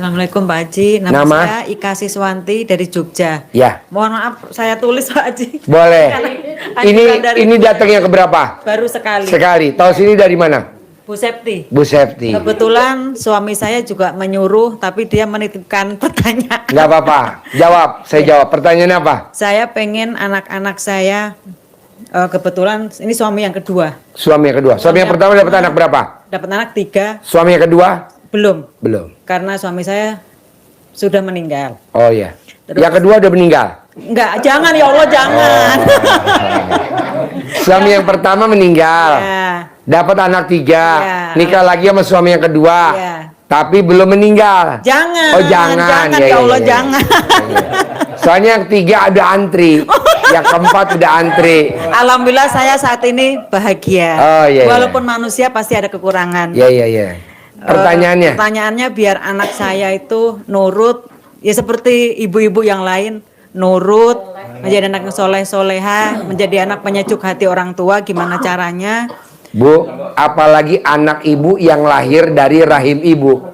Assalamualaikum Pak Haji. Nama saya Ika Siswanti dari Jogja. Ya. Mohon maaf saya tulis Pak Haji. Boleh. Ini datangnya ke berapa? Baru sekali. Sekali. Tahu sini dari mana? Bu Septi. Bu Septi. Kebetulan suami saya juga menyuruh, tapi dia menitipkan pertanyaan. Nggak apa-apa. Jawab. Saya jawab. Pertanyaannya apa? Saya pengen anak-anak saya, kebetulan ini suami yang kedua. Suami yang kedua. Suami yang pertama dapat anak berapa? Dapat anak 3. Suami yang kedua? Belum. Belum. Karena suami saya sudah meninggal. Oh iya. Terus, yang kedua udah meninggal? Enggak, jangan ya Allah, jangan. Suami yang pertama meninggal. Ya. Dapat anak 3. Ya. Nikah lagi sama suami yang kedua. Ya. Tapi belum meninggal. Jangan. Oh jangan. Ya, Allah jangan. Soalnya yang 3 ada antri. Yang keempat udah antri. Alhamdulillah saya saat ini bahagia. Oh iya. Walaupun manusia pasti ada kekurangan. Iya. Pertanyaannya? Pertanyaannya biar anak saya itu nurut, ya seperti ibu-ibu yang lain, nurut, menjadi anak yang soleh-soleha, menjadi anak penyejuk hati orang tua. Gimana caranya? Bu, apalagi anak ibu yang lahir dari rahim ibu.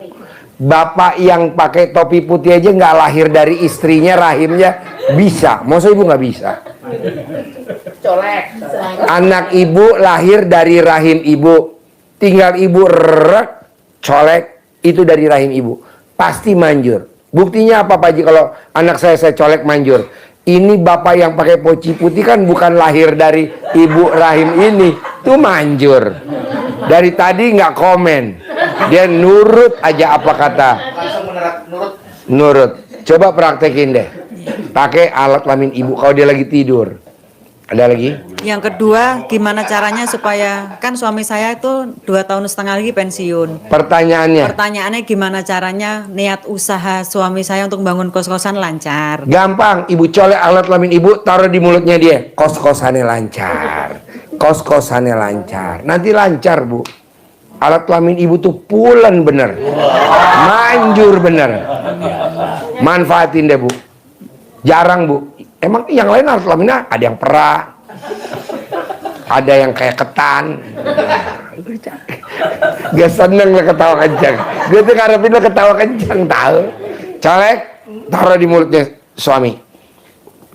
Bapak yang pakai topi putih aja nggak lahir dari istrinya, rahimnya bisa. Masa ibu nggak bisa? Anak ibu lahir dari rahim ibu, tinggal ibu colek, itu dari rahim ibu. Pasti manjur. Buktinya apa Pak Haji kalau anak saya colek manjur? Ini bapak yang pakai poci putih kan bukan lahir dari ibu rahim ini, tuh manjur. Dari tadi nggak komen, dia nurut aja apa kata. Nurut. Coba praktekin deh. Pakai alat kelamin ibu kalau dia lagi tidur. Ada lagi? Yang kedua, gimana caranya supaya, kan suami saya itu 2,5 tahun lagi pensiun. Pertanyaannya gimana caranya niat usaha suami saya untuk bangun kos-kosan lancar? Gampang, ibu colek alat kelamin ibu, taruh di mulutnya dia. Kos-kosannya lancar. Kos-kosannya lancar. Nanti lancar bu. Alat kelamin ibu tuh pulen bener. Manjur bener. Manfaatin deh bu. Jarang bu. Emang yang lain alat kelaminnya ada yang perak, ada yang kayak ketan. Gak seneng lo ketawa kencang. Gue tuh ngarepin lo ketawa kencang tahu. Colek, taruh di mulutnya suami.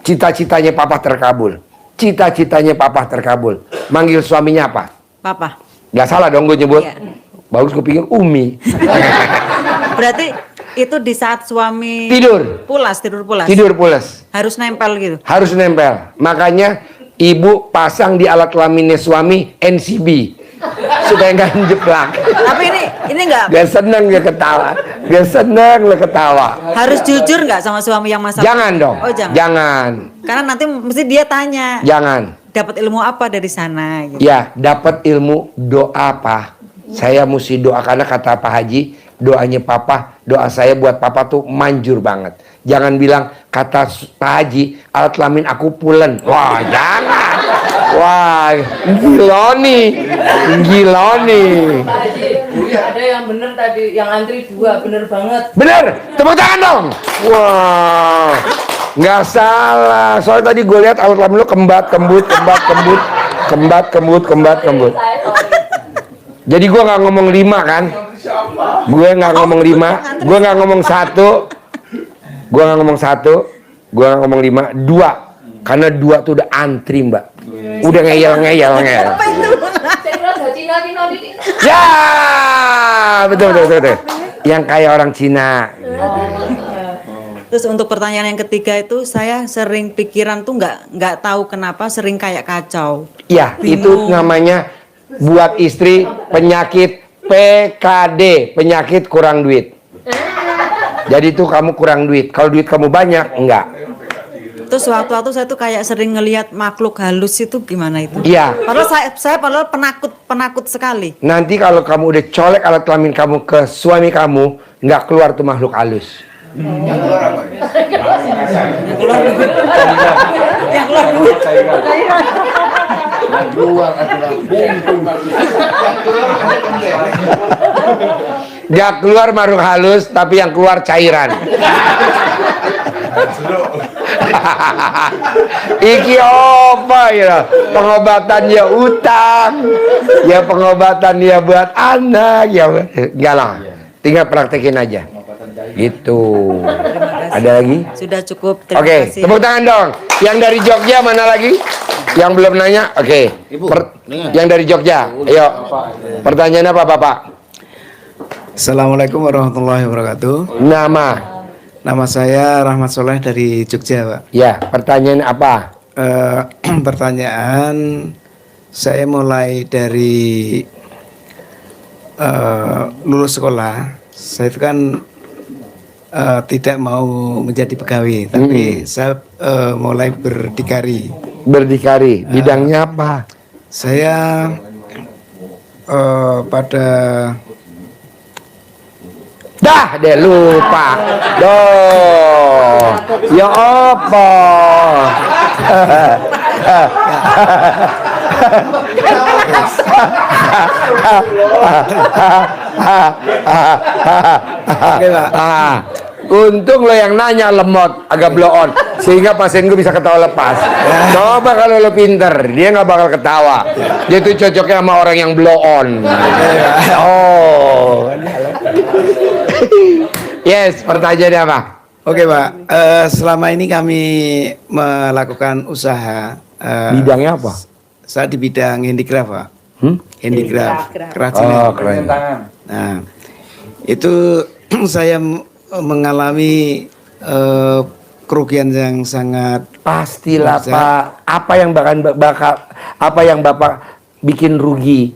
Cita-citanya papa terkabul. Cita-citanya papa terkabul. Manggil suaminya apa? Papa. Gak salah dong gue nyebut. Iya. Bagus gue pikir Umi. Berarti itu di saat suami tidur pulas harus nempel gitu. Harus nempel. Makanya ibu pasang di alat kelaminnya suami NCB supaya nggak jeplak. Tapi ini nggak. Gak seneng dia ketawa. Gak seneng lo ketawa. Harus jujur nggak sama suami yang masalah? Jangan dong. Oh jangan. Jangan. Karena nanti mesti dia tanya. Jangan. Dapat ilmu apa dari sana? Gitu. Ya, dapat ilmu doa apa? Saya mesti doa karena kata Pak Haji, doanya papa, doa saya buat papa tuh manjur banget. Jangan bilang kata Pak Haji, alat kelamin aku pulen. Wah, jangan. Wah, giloni. Pak Haji, ada yang bener tadi, yang antri 2, bener banget. Bener, tepuk tangan dong. Wah, nggak salah. Soalnya tadi gue lihat alat kelamin lu kembat. Jadi gue nggak ngomong 5 kan? Gue nggak ngomong 5, gue nggak ngomong 1, gue nggak ngomong 5, 2, karena 2 tuh udah antri mbak, udah ngeyel. Ya, betul. Yang kayak orang Cina. Terus untuk pertanyaan yang ketiga itu saya sering pikiran tuh nggak tahu kenapa sering kayak kacau. Ya, itu namanya buat istri penyakit PKD, penyakit kurang duit. Jadi tuh kamu kurang duit. Kalau duit kamu banyak, enggak. Terus waktu-waktu saya tuh kayak sering ngelihat makhluk halus itu gimana itu? Iya. Padahal saya padahal penakut sekali. Nanti kalau kamu udah colek alat kelamin kamu ke suami kamu, nggak keluar tuh makhluk halus. Yang keluar duit. Gak keluar makhluk halus, tapi yang keluar cairan. Iki apa ya? Pengobatannya utang, ya pengobatannya buat anak, ya enggak lah. Tinggal praktekin aja. Gitu. Terima kasih. Ada lagi? Sudah cukup. Terima Oke, kasih. tepuk tangan dong. Yang dari Jogja mana lagi? Yang belum nanya? Oke. Yang dari Jogja. Ayo. Pertanyaan apa, Bapak? Assalamualaikum warahmatullahi wabarakatuh. Nama saya Rahmat Soleh dari Jogja, Pak. ya, pertanyaan apa? Pertanyaan saya mulai dari lulus sekolah. Saya itu kan tidak mau menjadi pegawai, tapi saya mulai berdikari. Berdikari, bidangnya apa? Saya pada Dah, deh lupa. Doh. Ya apa? Oke, Pak. Untung lo yang nanya lemot, agak blow on, sehingga pasien gue bisa ketawa lepas. Coba kalau lo pinter, dia nggak bakal ketawa. Dia tuh cocoknya sama orang yang blow on. Oh. Yes, pertanyaannya apa? Oke, Pak. Selama ini kami melakukan usaha. Bidangnya apa? Saya di bidang handicraft, Pak. Handicraft, Oh, kerajinan. keren. Nah, itu saya mengalami kerugian yang sangat Pastilah besar. Pak. Apa yang Bapak bikin rugi?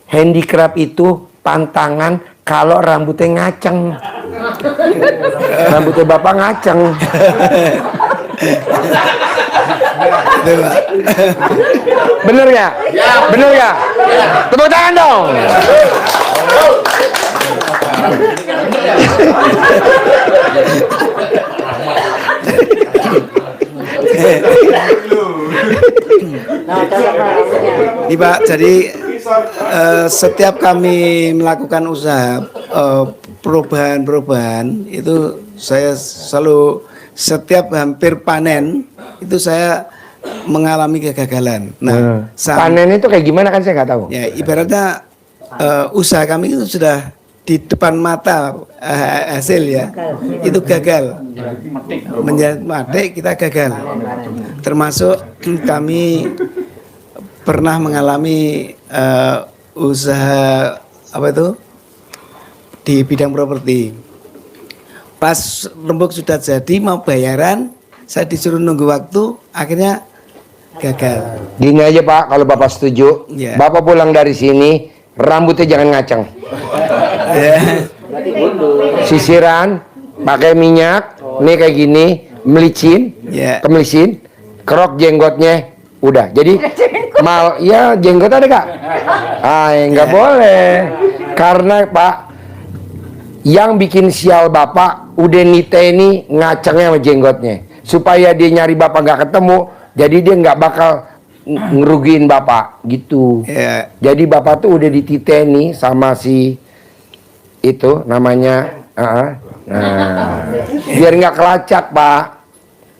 Handicraft itu pantangan kalau rambutnya ngaceng. Rambutnya Bapak ngaceng. Itu, Pak. Bener ya? Bener ya? Tepuk tangan dong. Ini, Pak, jadi setiap kami melakukan usaha perubahan itu saya selalu setiap hampir panen itu saya mengalami kegagalan. Nah, Panen itu kayak gimana kan saya nggak tahu. ya ibaratnya usaha kami itu sudah di depan mata hasil ya itu gagal, menjadi mati kita gagal. Termasuk kami pernah mengalami usaha apa itu di bidang properti. Pas rembuk sudah jadi mau bayaran, saya disuruh nunggu waktu, akhirnya gagal. Gini aja Pak, kalau Bapak setuju, Ya. Bapak pulang dari sini, rambutnya jangan ngaceng. Sisiran, pakai minyak, nih kayak gini, melicin, Ya. kemelicin, kerok jenggotnya, udah. Jadi ya jenggot ada Kak? Ya nggak boleh, karena Pak, yang bikin sial Bapak udah niteni ngacengnya sama jenggotnya, supaya dia nyari Bapak nggak ketemu, jadi dia nggak bakal ngerugiin Bapak gitu. Ya. Jadi Bapak tuh udah dititeni sama si itu namanya, biar nggak kelacak Pak.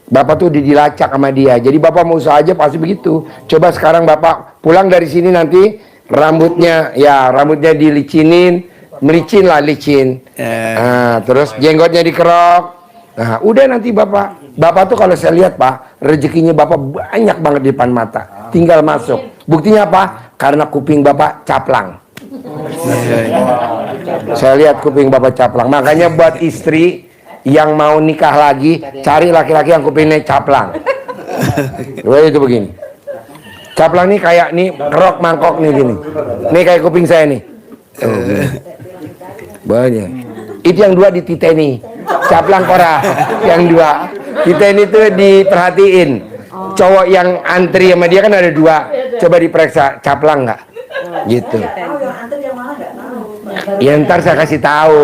Bapak tuh udah dilacak sama dia. Jadi Bapak mau usaha aja pasti begitu. Coba sekarang Bapak pulang dari sini nanti rambutnya dilicinin, melicin lah licin. Terus jenggotnya dikerok. Nah, udah nanti Bapak tuh kalau saya lihat Pak, rezekinya Bapak banyak banget di depan mata. Tinggal masuk. Buktinya apa? Karena kuping Bapak caplang. Saya lihat kuping Bapak caplang. Makanya buat istri yang mau nikah lagi, cari laki-laki yang kupingnya caplang. Itu begini. Caplang nih kayak nih kerok mangkok nih gini. Nih kayak kuping saya nih. Banyak. Itu yang dua dititeni. Caplang kora. Yang dua. Titeni itu diperhatiin. Cowok yang antri sama dia kan ada dua. Coba diperiksa caplang nggak? Gitu. Ya ntar saya kasih tahu.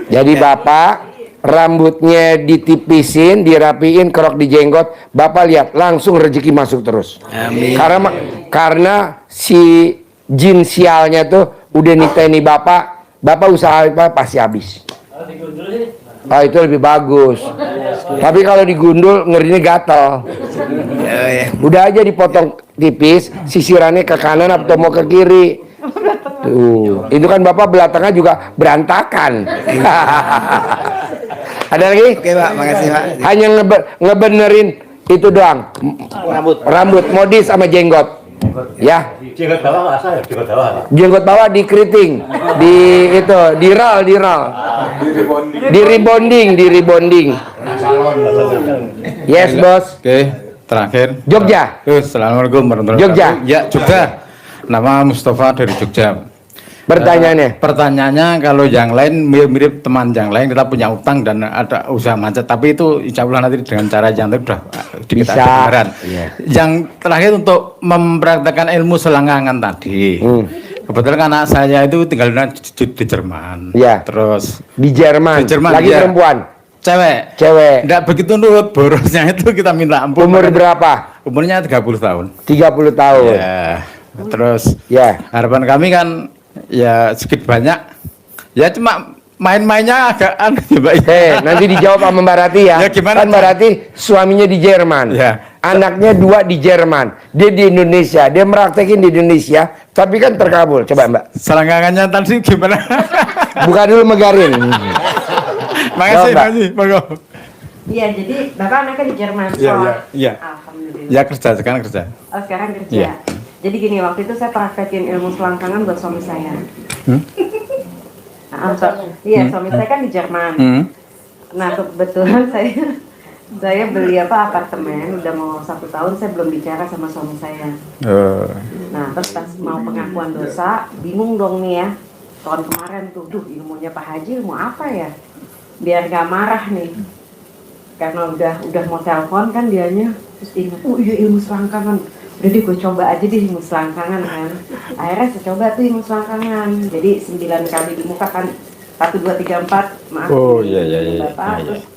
Jadi Bapak rambutnya ditipisin, dirapiin, kerok di jenggot. Bapak lihat langsung rezeki masuk terus. Amin. Karena si jin sialnya tuh udah niteni Bapak usaha apa pasti habis. Itu lebih bagus. Tapi kalau digundul ngerinya gatel. Udah aja dipotong tipis, sisirannya ke kanan atau mau ke kiri. Tuh, itu kan Bapak belakangan juga berantakan. Ada lagi? Oke Pak, makasih Pak. Hanya ngebenerin itu doang. Rambut, modis sama jenggot. Ya. Jenggot bawah nggak asal ya, jenggot bawah. Jenggot bawah di keriting, di itu, di ral. Di rebonding. Yes, Bos. Oke, terakhir. Jogja. Assalamualaikum warahmatullahi Jogja. wabarakatuh. Ya, Jogja. Nama Mustafa dari Jogja. Pertanyaannya. Pertanyaannya kalau yang lain mirip teman yang lain kita punya utang dan ada usaha macet, tapi itu insya Allah nanti dengan cara yang sudah Bisa. kebenaran. Iya. Yang terakhir untuk mempraktekkan ilmu selangkangan tadi. Kebetulan anak saya itu tinggal di Jerman. Iya. Terus Di Jerman. Di Jerman, Lagi iya. perempuan. cewek. Enggak begitu nurut, borosnya itu kita minta ampun. Umur berapa? Umurnya 30 tahun. 30 tahun. Ya. Terus Ya. harapan kami kan ya sedikit banyak. Ya cuma main-mainnya agak aneh ya, Mbak. Nanti dijawab sama Mbak Rati ya. Ya, gimana, Kan Mbak Rati suaminya di Jerman. Ya. Anaknya 2 di Jerman. Dia di Indonesia. Dia meraktekin di Indonesia. Tapi kan terkabul. Coba Mbak. Selangkangannya tadi gimana? Buka dulu Megarin. Makasih, Mbak. makasih. Monggo. Iya, jadi Bapak anaknya di Jerman. Iya. Alhamdulillah. Ya kerja, sekarang kerja. Oh, sekarang kerja. Iya. Jadi gini, waktu itu saya praktekin ilmu selangkangan buat suami saya. Iya, suami saya kan di Jerman. Nah, kebetulan saya beli apartemen, udah mau 1 tahun saya belum bicara sama suami saya. Nah, terus pas mau pengakuan dosa, bingung dong nih ya. Tahun kemarin tuh, ilmunya Pak Haji ilmu apa ya? Biar gak marah nih. Karena udah mau telepon kan dianya, terus ingat, oh iya ilmu selangkangan. Udah deh gue coba aja deh ilmu selangkangan kan. Akhirnya saya coba tuh ilmu selangkangan. Jadi 9 kali di muka kan, 1, 2, 3, 4, maaf. Oh iya. Bapak, terus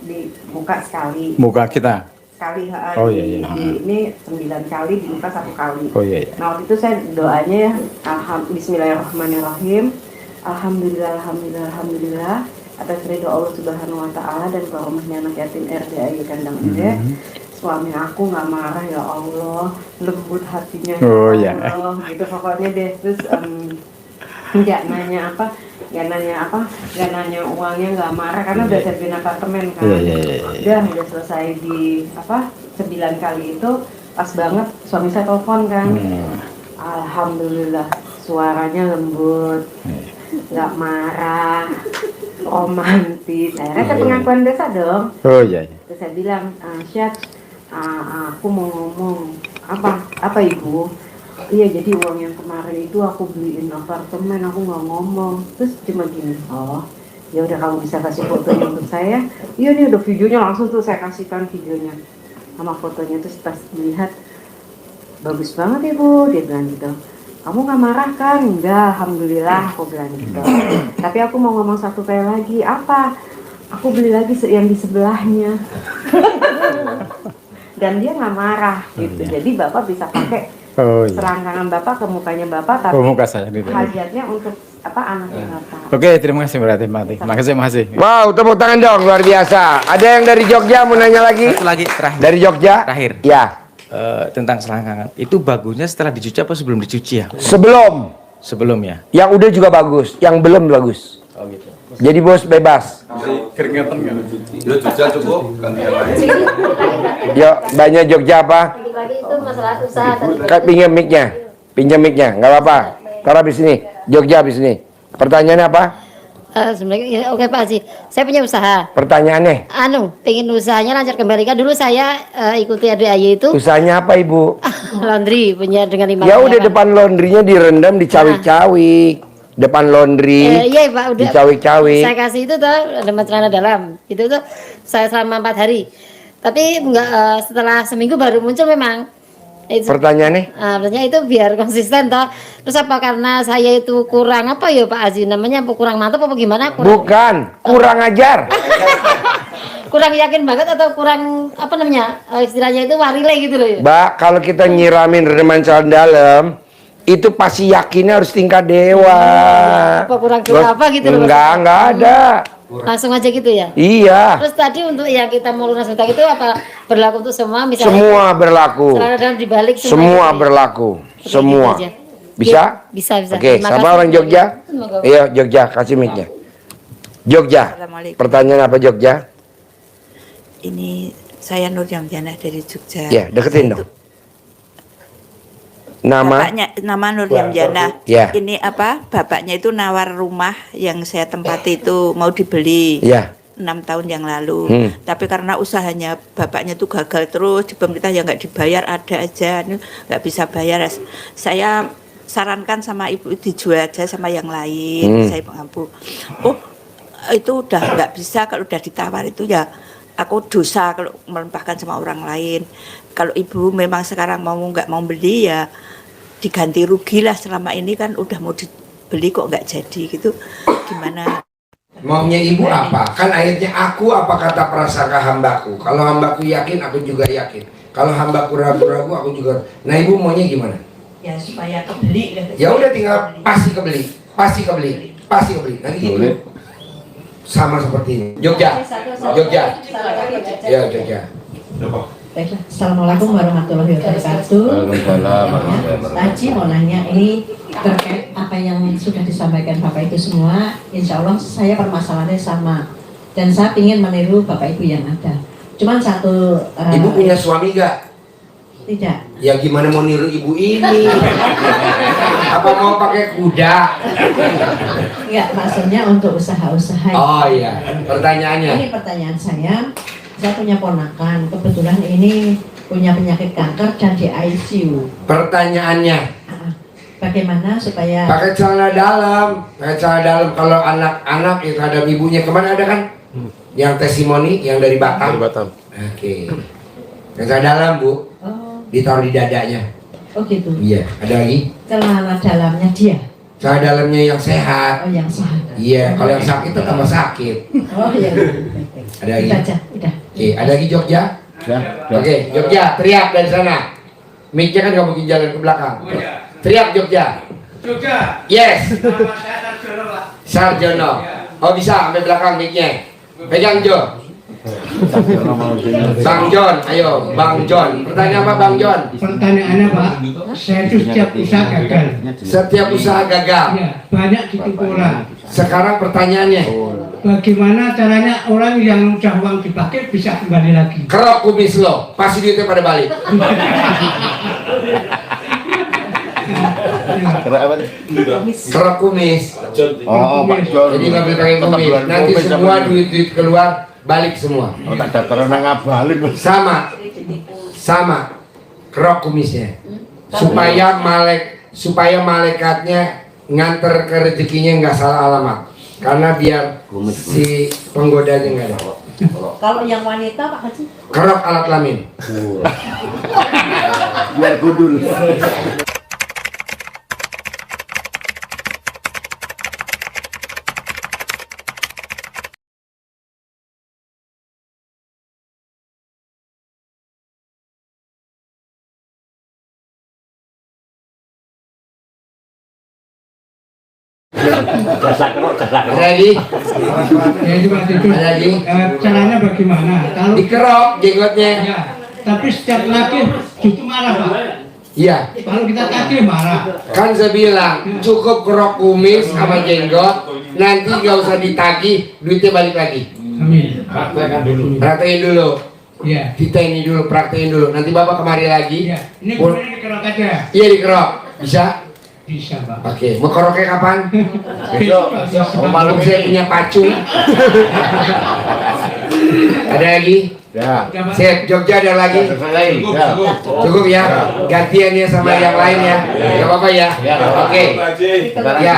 di muka sekali. Muka kita. Sekali, Oh, iya. ini 9 kali, di muka 1 kali. Oh iya. Nah waktu itu saya doanya ya, Bismillahirrahmanirrahim. Alhamdulillah atas ridho Allah Subhanahu Wa Taala dan karomahnya anak yatim RDI kandang ide. Suami aku nggak marah ya Allah, lembut hatinya ya Allah, gitu pokoknya deh. Terus nggak nanya uangnya, nggak marah karena udah siapin apartemen kan. Udah selesai di 9 kali itu pas banget suami saya telepon kan. Alhamdulillah suaranya lembut, nggak marah, romantis. Akhirnya saya pengakuan dosa dong. Oh iya. Terus saya bilang, Syed, aku mau ngomong apa ibu? Iya, jadi uang yang kemarin itu aku beliin apartemen, aku nggak ngomong. Terus cuma gini, oh ya udah kamu bisa kasih fotonya untuk saya. Iya nih udah videonya, langsung tuh saya kasihkan videonya sama fotonya. Terus pas dilihat, bagus banget ibu, dia bilang gitu. Kamu nggak marah kan? Enggak, alhamdulillah, aku bilang gitu. Tapi aku mau ngomong satu kali lagi, apa? Aku beli lagi yang di sebelahnya. Dan dia nggak marah gitu. Jadi bapak bisa pakai selangkangan bapak ke mukanya bapak, tapi muka saya gitu. hajatnya untuk anaknya bapak. Oke, terima kasih berarti Mati. Makasih. Wow, tepuk tangan dong, luar biasa. Ada yang dari Jogja mau nanya lagi? Satu lagi terakhir. Dari Jogja? Terakhir. Ya. Tentang selangkangan. Itu bagusnya setelah dicuci apa sebelum dicuci ya? Sebelum. Sebelum ya. Yang udah juga bagus, yang belum bagus. Oh gitu. Jadi bos bebas. Keringetan kan? Lo Jogja cukup, ganti yang lain. Yuk, banyak Jogja apa? Lagi itu masalah usaha tadi. Pinjam mic-nya, nggak apa-apa. Taruh habis ini, Jogja habis ini. Pertanyaannya apa? Sebenarnya oke Pak Haji, saya punya usaha. Pertanyaannya? Pengen usahanya lancar kembali kan dulu saya ikuti adik itu. Usahanya apa ibu? Laundry punya dengan 5. Ya udah depan laundrynya direndam, dicawik-cawik. Depan laundry, iya Pak, udah. dicawik-cawik. Saya kasih itu tuh ada celana dalam. Itu tuh saya selama 4 hari. Tapi enggak setelah seminggu baru muncul memang. Pertanyaannya? Artinya itu biar konsisten toh. Terus apa karena saya itu kurang apa ya Pak Haji namanya, apa kurang mantap apa gimana? Bukan, kurang ajar. Kurang yakin banget atau kurang apa namanya? Istilahnya itu warile gitu loh ya. Mbak, kalau kita nyiramin redeman celana dalam, itu pasti yakinnya harus tingkat dewa. Apa kurang apa gitu loh? Enggak ada. Langsung aja gitu ya? Iya. Terus tadi untuk yang kita mau lunas utang itu apa berlaku untuk semua misalnya? Semua berlaku. Celana dalam dibalik Semua gitu ya? berlaku. Oke, Semua. gitu aja. Bisa? Bisa. Oke, Terima sama kasih. orang Jogja? Semoga. Iya, Jogja, kasih mic-nya. Jogja. Assalamualaikum. Pertanyaan apa Jogja? Ini saya Nur Yamjana dari Jogja. Ya, deketin dong. Nama? Bapaknya nama Nur Yamjana. Ya. Ini apa? Bapaknya itu nawar rumah yang saya tempati itu mau dibeli. Ya. 6 tahun yang lalu. Tapi karena usahanya bapaknya itu gagal terus di pemerintah yang nggak dibayar ada aja, nggak bisa bayar. Saya sarankan sama ibu dijual aja sama yang lain. Saya mengampu. Oh, itu udah nggak bisa kalau udah ditawar itu ya. Aku dosa kalau melimpahkan sama orang lain. Kalau ibu memang sekarang nggak mau beli ya diganti rugi lah, selama ini kan udah mau dibeli kok nggak jadi gitu. Gimana? Maunya ibu apa? Kan ayatnya aku apa kata prasangka hambaku. Kalau hambaku yakin, aku juga yakin. Kalau hambaku ragu-ragu, aku juga. Nah ibu maunya gimana? Ya supaya kebeli. Ya udah tinggal pasti kebeli, pasti kebeli, pasti kebeli. Nanti gitu. Sama seperti ini. Jogja, Jogja. Ya Jogja. Baiklah, Assalamualaikum warahmatullahi wabarakatuh. Taji mau nanya ini terkait apa yang sudah disampaikan Bapak Ibu semua. Insya Allah saya permasalahannya sama dan saya ingin meniru Bapak Ibu yang ada. Cuman satu. Ibu punya suami gak? Tidak. Ya gimana mau niru ibu ini? Apa mau pakai kuda? Enggak, maksudnya untuk usaha-usaha. Oh iya, pertanyaannya. Ini pertanyaan saya punya ponakan, kebetulan ini punya penyakit kanker dan di ICU. Pertanyaannya, bagaimana supaya pakai celana dalam, kalau anak-anak itu ada ibunya. Kemana ada kan? Yang testimoni, yang dari Batam. Oke. Celana dalam bu, ditaruh di dadanya. Oh gitu. Iya. Ada lagi? Celana dalamnya dia. Celana dalamnya yang sehat. Oh yang sehat. Iya. Kalau yang sakit itu tambah sakit. Oh iya. Ada lagi? Udah. Oke, ada lagi Jogja? Oke, Jogja, teriak dari sana. Mic-nya kan nggak mungkin jalan ke belakang. Teriak Jogja. Jogja. Yes. Sarjono. Oh bisa, sampai belakang mic-nya. Pegang Jo. Bang John, ayo Bang John. Pertanyaan apa Bang John? Pertanyaannya Pak, saya itu setiap usaha gagal. Setiap usaha gagal. Ya, banyak ditipu orang. Sekarang pertanyaannya, bagaimana caranya orang yang udah uang dipakai bisa kembali lagi? kerok kumis lo, pasti duitnya pada balik. Kerok kumis. Oh, Pak John. Jadi nggak boleh pakai kumis. Nanti semua duit-duit keluar balik semua. Oh, tak ada karena ngabalik. Sama kerok kumisnya supaya malaikatnya nganter ke rezekinya nggak salah alamat, karena biar si penggodanya nggak ada. Kalau yang wanita Pak Haji? Kerok alat kelamin. Biar gundul. Lagi? Ya itu Pak itu. Lagi? Caranya bagaimana? Kalau Dikerok jenggotnya. ya, tapi setiap laki justru marah Pak. Iya. Kalau kita tagih marah. Kan saya bilang cukup kerok kumis sama jenggot, nanti nggak usah ditagih, duitnya balik lagi. Amin. Praktekin dulu. Ya. Kita ini dulu, praktekin dulu. Nanti bapak kemari lagi. Ya. Ini kemudian dikerok aja. Iya dikerok. Bisa? Bisa Pak. Oke. Mau keroknya kapan? Besok. Malam saya punya pacu. Ada lagi? Ya. Sip, Jogja ada lagi? Cukup ya? Gantian ya sama yang lain ya? Gak apa-apa ya? Oke. Ya.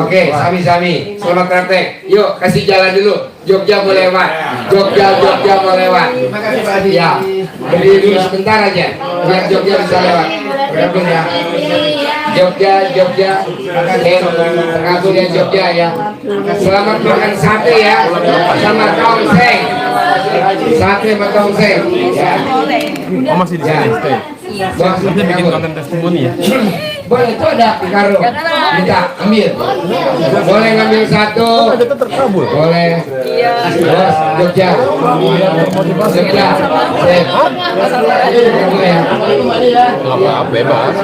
Oke, sami-sami. Selamat praktek. Yuk, kasih jalan dulu. Jogja mau lewat. Jogja mau lewat. Ya. Berdiri dulu sebentar aja. Biar Jogja bisa lewat. Bergabung ya. Jogja. Tergabung ya Jogja ya. Selamat makan sate ya. Sama tongseng. Sate sama tongseng. Ya. Oh, masih di sini. Bos, Bikin konten testimoni ya. Boleh, itu ada Pikaro. Minta, ambil. Boleh ngambil satu. Boleh. Bos, Jogja. Jogja. Bebas.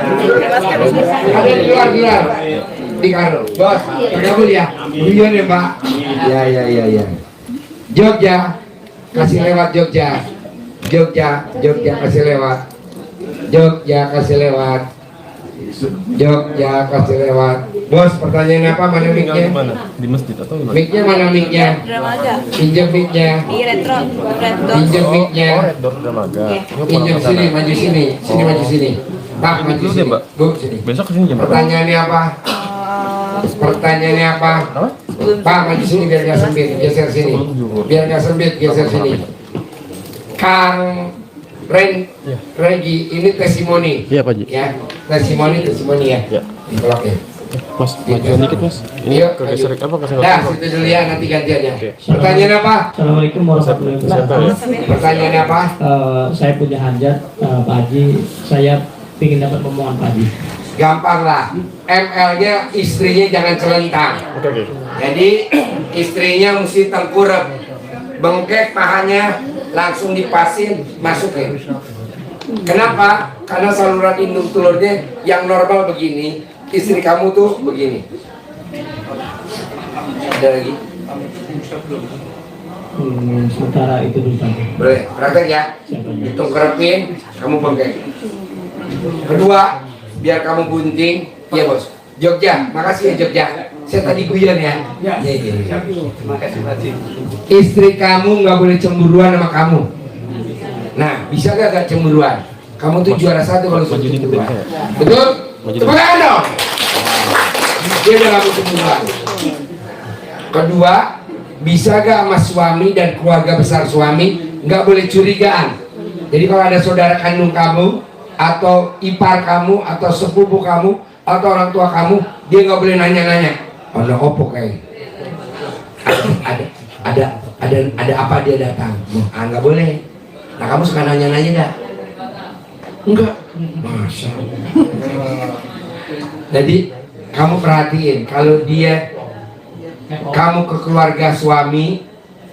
Ada di luar. Pikaro. Bos, kabul ya. Buyon ya, Pak. Ya. Jogja. Kasih lewat Jogja. Jogja kasih lewat. Jogja kasih lewat. Bos, pertanyaan apa? Mana mic-nya? Di masjid atau gimana? Mic-nya mana mic-nya? Pinjam mic-nya. Pinjam mic-nya. Pinjam sini, maju sini. Sini maju sini. Pak, maju sini. Bu, sini. Besok kesini jam berapa? Pertanyaannya apa? Pertanyaannya apa? Pak, maju sini biar nggak sempit. Geser sini. Biar nggak sempit, geser sini. Kang Regi, ini testimoni. Iya, Pak Ji. Ya, testimoni ya. Iya. Dikelok ya. Mas, majuan dikit, Mas. Ini Yuk, kegeser apa ke Dah, situ dulu ya, nanti gantiannya. Pertanyaan apa? Assalamualaikum warahmatullahi wabarakatuh. Pertanyaan apa? Saya punya hajat, Pak Haji. Saya ingin dapat pemohon Pak Haji. Gampang lah. ML-nya istrinya jangan celentang. Oke. Jadi istrinya mesti tengkurap. Bengkek pahanya langsung dipasin, masukin. Kenapa? Karena saluran indung telurnya yang normal begini, istri kamu tuh begini. Ada lagi? Sementara itu dulu Pak Haji. Boleh, praktek ya. Hitung kerepin, kamu bengkek. Kedua, biar kamu bunting. Iya bos. Jogja, makasih ya Jogja. Saya tadi guyon ya. Iya. Terima kasih Pak Haji. Istri kamu nggak boleh cemburuan sama kamu. Nah, bisa gak cemburuan? Kamu tuh juara satu kalau sudah cemburuan. Betul? Tepuk tangan dong. Dia udah gak mau cemburuan. Kedua, bisa gak sama suami dan keluarga besar suami nggak boleh curigaan. Jadi kalau ada saudara kandung kamu atau ipar kamu atau sepupu kamu atau orang tua kamu, dia nggak boleh nanya-nanya. Ada opo kayak? Ada apa dia datang? Nggak boleh. Nah kamu suka nanya-nanya nggak? Enggak. Masya Allah. Jadi kamu perhatiin kalau dia, kamu ke keluarga suami,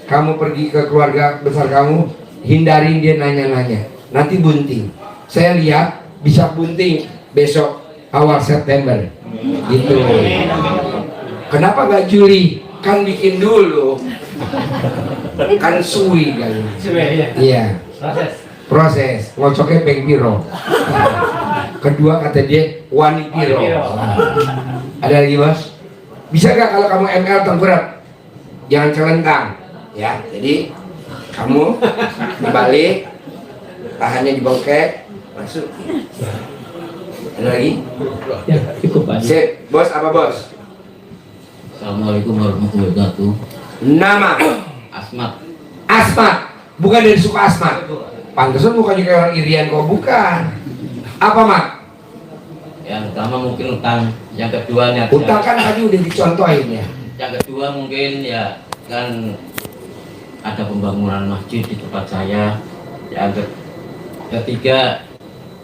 kamu pergi ke keluarga besar kamu, hindarin dia nanya-nanya. Nanti bunting. Saya lihat bisa bunting besok awal September. Gitu. Kenapa nggak Juli? Kan bikin dulu. Kan suwi kali. Iya. Proses. Ngocoknya peng piro. Kedua kata dia wani piro. Ada lagi bos? Bisa gak kalau kamu ML tengkurap? Jangan celentang. Ya. Jadi kamu dibalik, tahannya dibengkek, masuk. Ada lagi? Ya, cukup Pak Haji. Sip. Bos apa bos? Assalamualaikum warahmatullahi wabarakatuh. Nama? Asmat. Bukan dari suku Asmat. Pantesan bukannya kayak orang Irian kok, bukan. Apa Mat? Yang pertama mungkin utang, yang kedua niat. Utang kan tadi udah dicontohin ya. Yang kedua mungkin ya kan ada pembangunan masjid di tempat saya. Yang ketiga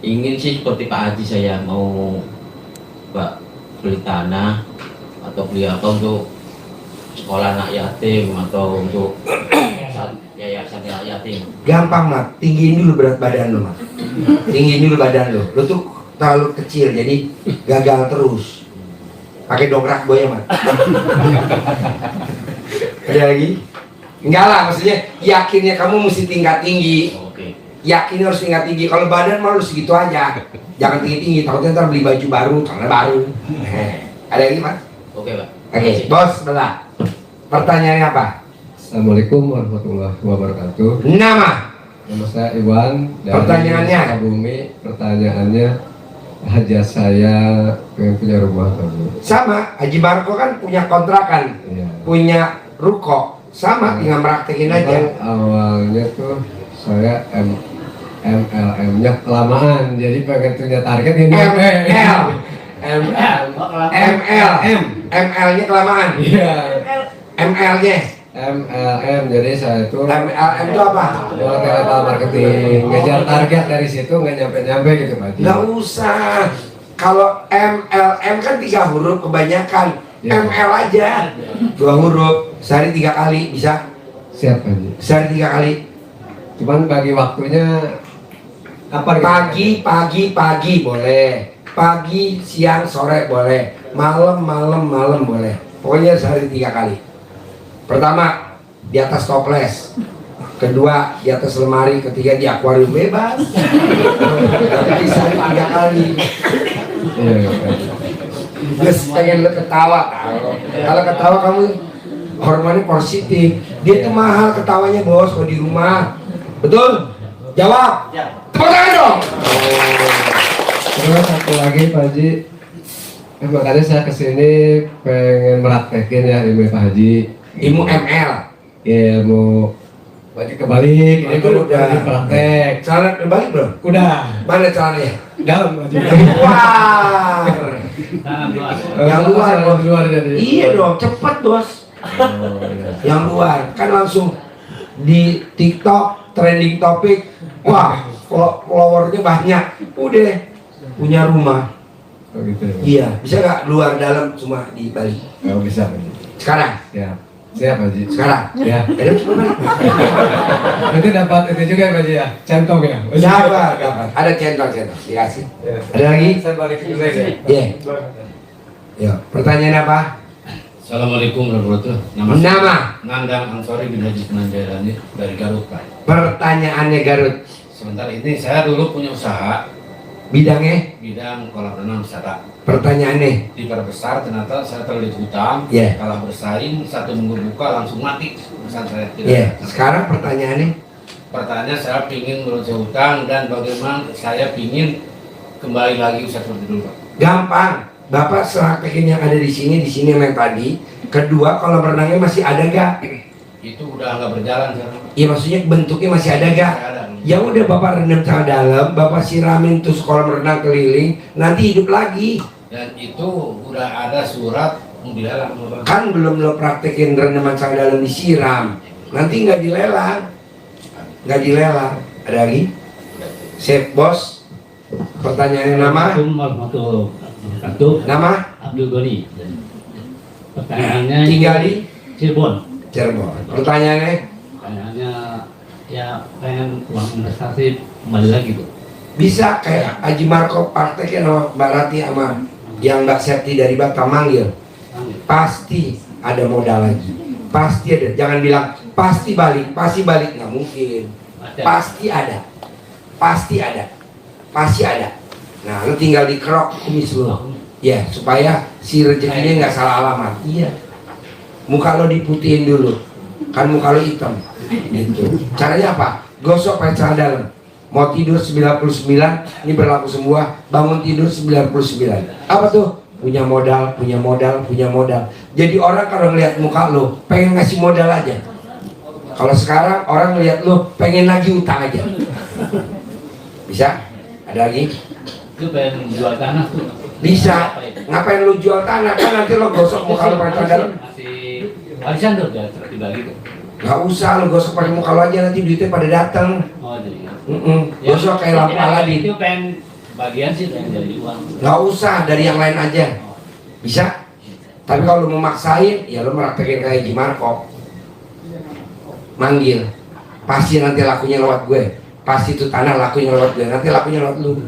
ingin sih seperti Pak Haji, saya mau beli tanah atau beli apa untuk sekolah anak yatim atau untuk yayasan anak yatim. Gampang Mat, tinggiin dulu berat badan lo Mat. Tinggiin dulu badan lo. Lo tuh terlalu kecil jadi gagal terus. Pakai dongkrak boya Mat. Ada lagi? Enggak lah, maksudnya yakinnya kamu mesti tingkat tinggi. Oke. Yakin harus tingkat tinggi. Kalau badan malu segitu aja. Jangan tinggi-tinggi, takutnya ntar beli baju baru, celana baru. Ada lagi Mat? Oke Pak. Oke, bos sebelah. Pertanyaannya apa? Assalamualaikum warahmatullahi wabarakatuh. Nama? Nama saya Iwan dari Pertanyaannya? Sukabumi. Pertanyaannya, hajat saya pengen punya rumah kamu. Sama, Haji Marco kan punya kontrakan, punya ruko. Sama, tinggal meraktekin aja. Awalnya tuh saya MLM-nya kelamaan, jadi pengen punya target ini. ML-nya kelamaan. Iya. ML-nya. MLM, jadi saya itu MLM itu apa? Digital marketing, ngejar target dari situ nggak nyampe-nyampe gitu Pak Haji. Nggak usah. Kalau MLM kan 3 huruf kebanyakan. Ya. ML aja 2 huruf, sehari 3 kali bisa. Siap Haji. Sehari 3 kali. Cuman bagi waktunya apa gitu? Pagi boleh. Pagi, siang, sore boleh. Malam boleh. Pokoknya sehari 3 kali. Pertama di atas toples. Kedua di atas lemari. Ketiga di akuarium bebas. Tapi bisa 3 kali. Iya. Gus pengen lu ketawa. Kalau ketawa kamu hormonnya positif. Dia tuh mahal ketawanya bos kalau di rumah. Betul? Jawab. Tepuk tangan dong. Terus satu lagi Pak Haji, makanya saya kesini pengen meraktekin ya ilmu Pak Haji. Ilmu ML. Ilmu balik kebalik, ini kan udah praktek. Celana kebalik belum? Udah. Mana celananya? Dalam Haji. Wah. Yang luar. Luar jadi. Iya dong, cepet bos. Yang luar kan langsung di TikTok trending topik. Wah, followernya banyak. Udah punya rumah. Oh gitu. Iya, bisa nggak luar dalam semua di Bali? Oh bisa Haji. Sekarang? Siap. Siap Haji. Sekarang? Ya. Ayo coba. Nanti dapat itu juga Pak Haji ya, centong ya. Dapat. Ada centang dikasih. Ya. Ada lagi? Saya balik ke saya. Iya. Ya, pertanyaan apa? Assalamualaikum warahmatullahi wabarakatuh. Nama? Nandang Ansori bin Haji Penanjarani dari Garut, Pak. Pertanyaannya Garut. Sebentar ini saya dulu punya usaha Bidangnya? bidang kolam renang wisata. Pertanyaannya? Diperbesar ternyata saya terlilit hutang. Iya. Kalah bersaing 1 minggu buka langsung mati. Perusahaan saya tidak. Iya. Sekarang pertanyaannya? Pertanyaannya saya ingin melunasi hutang dan bagaimana saya ingin kembali lagi usaha seperti dulu, Pak. Gampang. Bapak praktekin yang ada di sini yang tadi. Kedua, kolam renangnya masih ada gak? Itu udah nggak berjalan sekarang. Iya, maksudnya bentuknya masih ada gak? Ada. Ya udah Bapak rendam ke dalam, Bapak siramin terus kolam renang keliling, nanti hidup lagi. Dan itu udah ada surat mau dilelang, Pak. Kan belum lo praktekin rendaman ke dalam disiram, nanti nggak dilelang. Ada lagi? Sip bos. Pertanyaannya nama? Nama? Abdul Goni. Pertanyaannya Tinggal di Cirebon. Pertanyaannya? Pertanyaannya ya pengen uang investasi kembali lagi tuh. Bisa kayak Haji Marco praktekin sama Mbak Rati sama yang Mbak Septi dari Batam manggil. Pasti ada modal lagi. Pasti ada. Jangan bilang pasti balik nggak mungkin. Pasti ada. Nah, lu tinggal dikerok kumis lu. Ya, supaya si rezekinya nggak salah alamat. Iya. Muka lo diputihin dulu. Kan muka lo hitam. Gitu. Caranya apa? Gosok pakai celana dalam. Mau tidur 99, ini berlaku semua. Bangun tidur 99. Apa tuh? Punya modal. Jadi orang kalau ngeliat muka lo, pengen ngasih modal aja. Kalau sekarang orang ngeliat lo, pengen lagi utang aja. Bisa? Ada lagi? Itu pengen jual tanah tuh. Bisa. Ngapain lu jual tanah? Kan nanti lo gosok muka lo pakai celana dalam. Masih warisan tuh udah dibagi tuh. Gak usah lo gosok pakai muka lo aja, nanti duitnya pada datang. Oh jadi. Gosok kayak lampu Aladin. Itu pengen bagian sih pengen dari uang. Gak usah, dari yang lain aja. Bisa? Tapi kalau lo memaksain, ya lo meraktekin kayak Haji Marco. Manggil. Pasti nanti lakunya lewat gue. Pasti itu tanah lakunya lewat gue. Nanti lakunya lewat lu.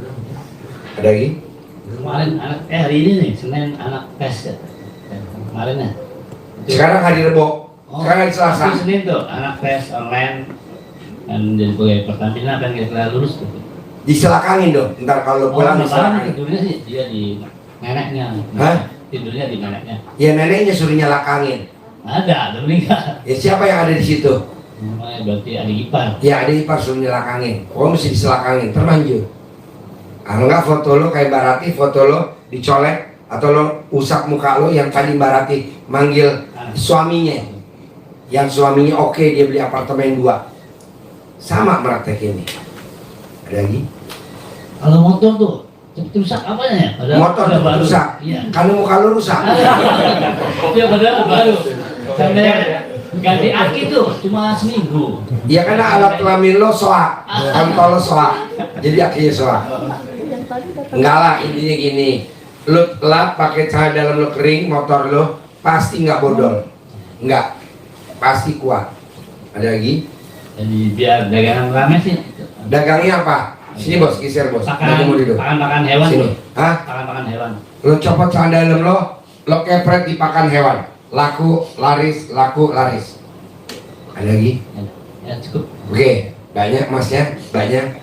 Ada lagi? Kemarin hari ini nih Senin anak tes ya. Kemarin ya. Sekarang hari Rebo. Sekarang hari Selasa. Itu Senin tuh anak tes online dan jadi pegawai Pertamina kan kira-kira lulus tuh. Diselakangin dong. Ntar kalau pulang diselakangin. Tidurnya sih dia di neneknya. Hah? Tidurnya di neneknya. Ya neneknya suruh nyelakangin. Ada meninggal. Ya siapa yang ada di situ? Berarti adik ipar. Ya adik ipar suruh nyelakangin. Oh mesti diselakangin, terlanjur. Enggak foto lo kayak Barati, foto lo dicolek atau lo usap muka lo yang tadi Barati manggil suaminya. Yang suaminya oke, dia beli apartemen 2. Sama praktek ini. Ada lagi? Kalau motor tuh cepet rusak apanya ya? Motor cepet rusak. Iya. Kalau muka lo rusak. Iya padahal baru. Sampai ganti aki tuh cuma seminggu. Ya karena alat kelamin lo soak, kontol lo soak. Jadi akhirnya soak. Enggak lah, intinya gini. Lu lap pakai celana dalam lu kering, motor lu pasti nggak bodol. Enggak. Pasti kuat. Ada lagi? Jadi biar dagangan rame sih. Dagangnya apa? Sini bos, geser bos. Pakan hewan. Sini. Hah? Pakan hewan. Lu copot celana dalam lo kepret di pakan hewan. Laku, laris, laku, laris. Ada lagi? Ya cukup. Oke, banyak masnya, banyak.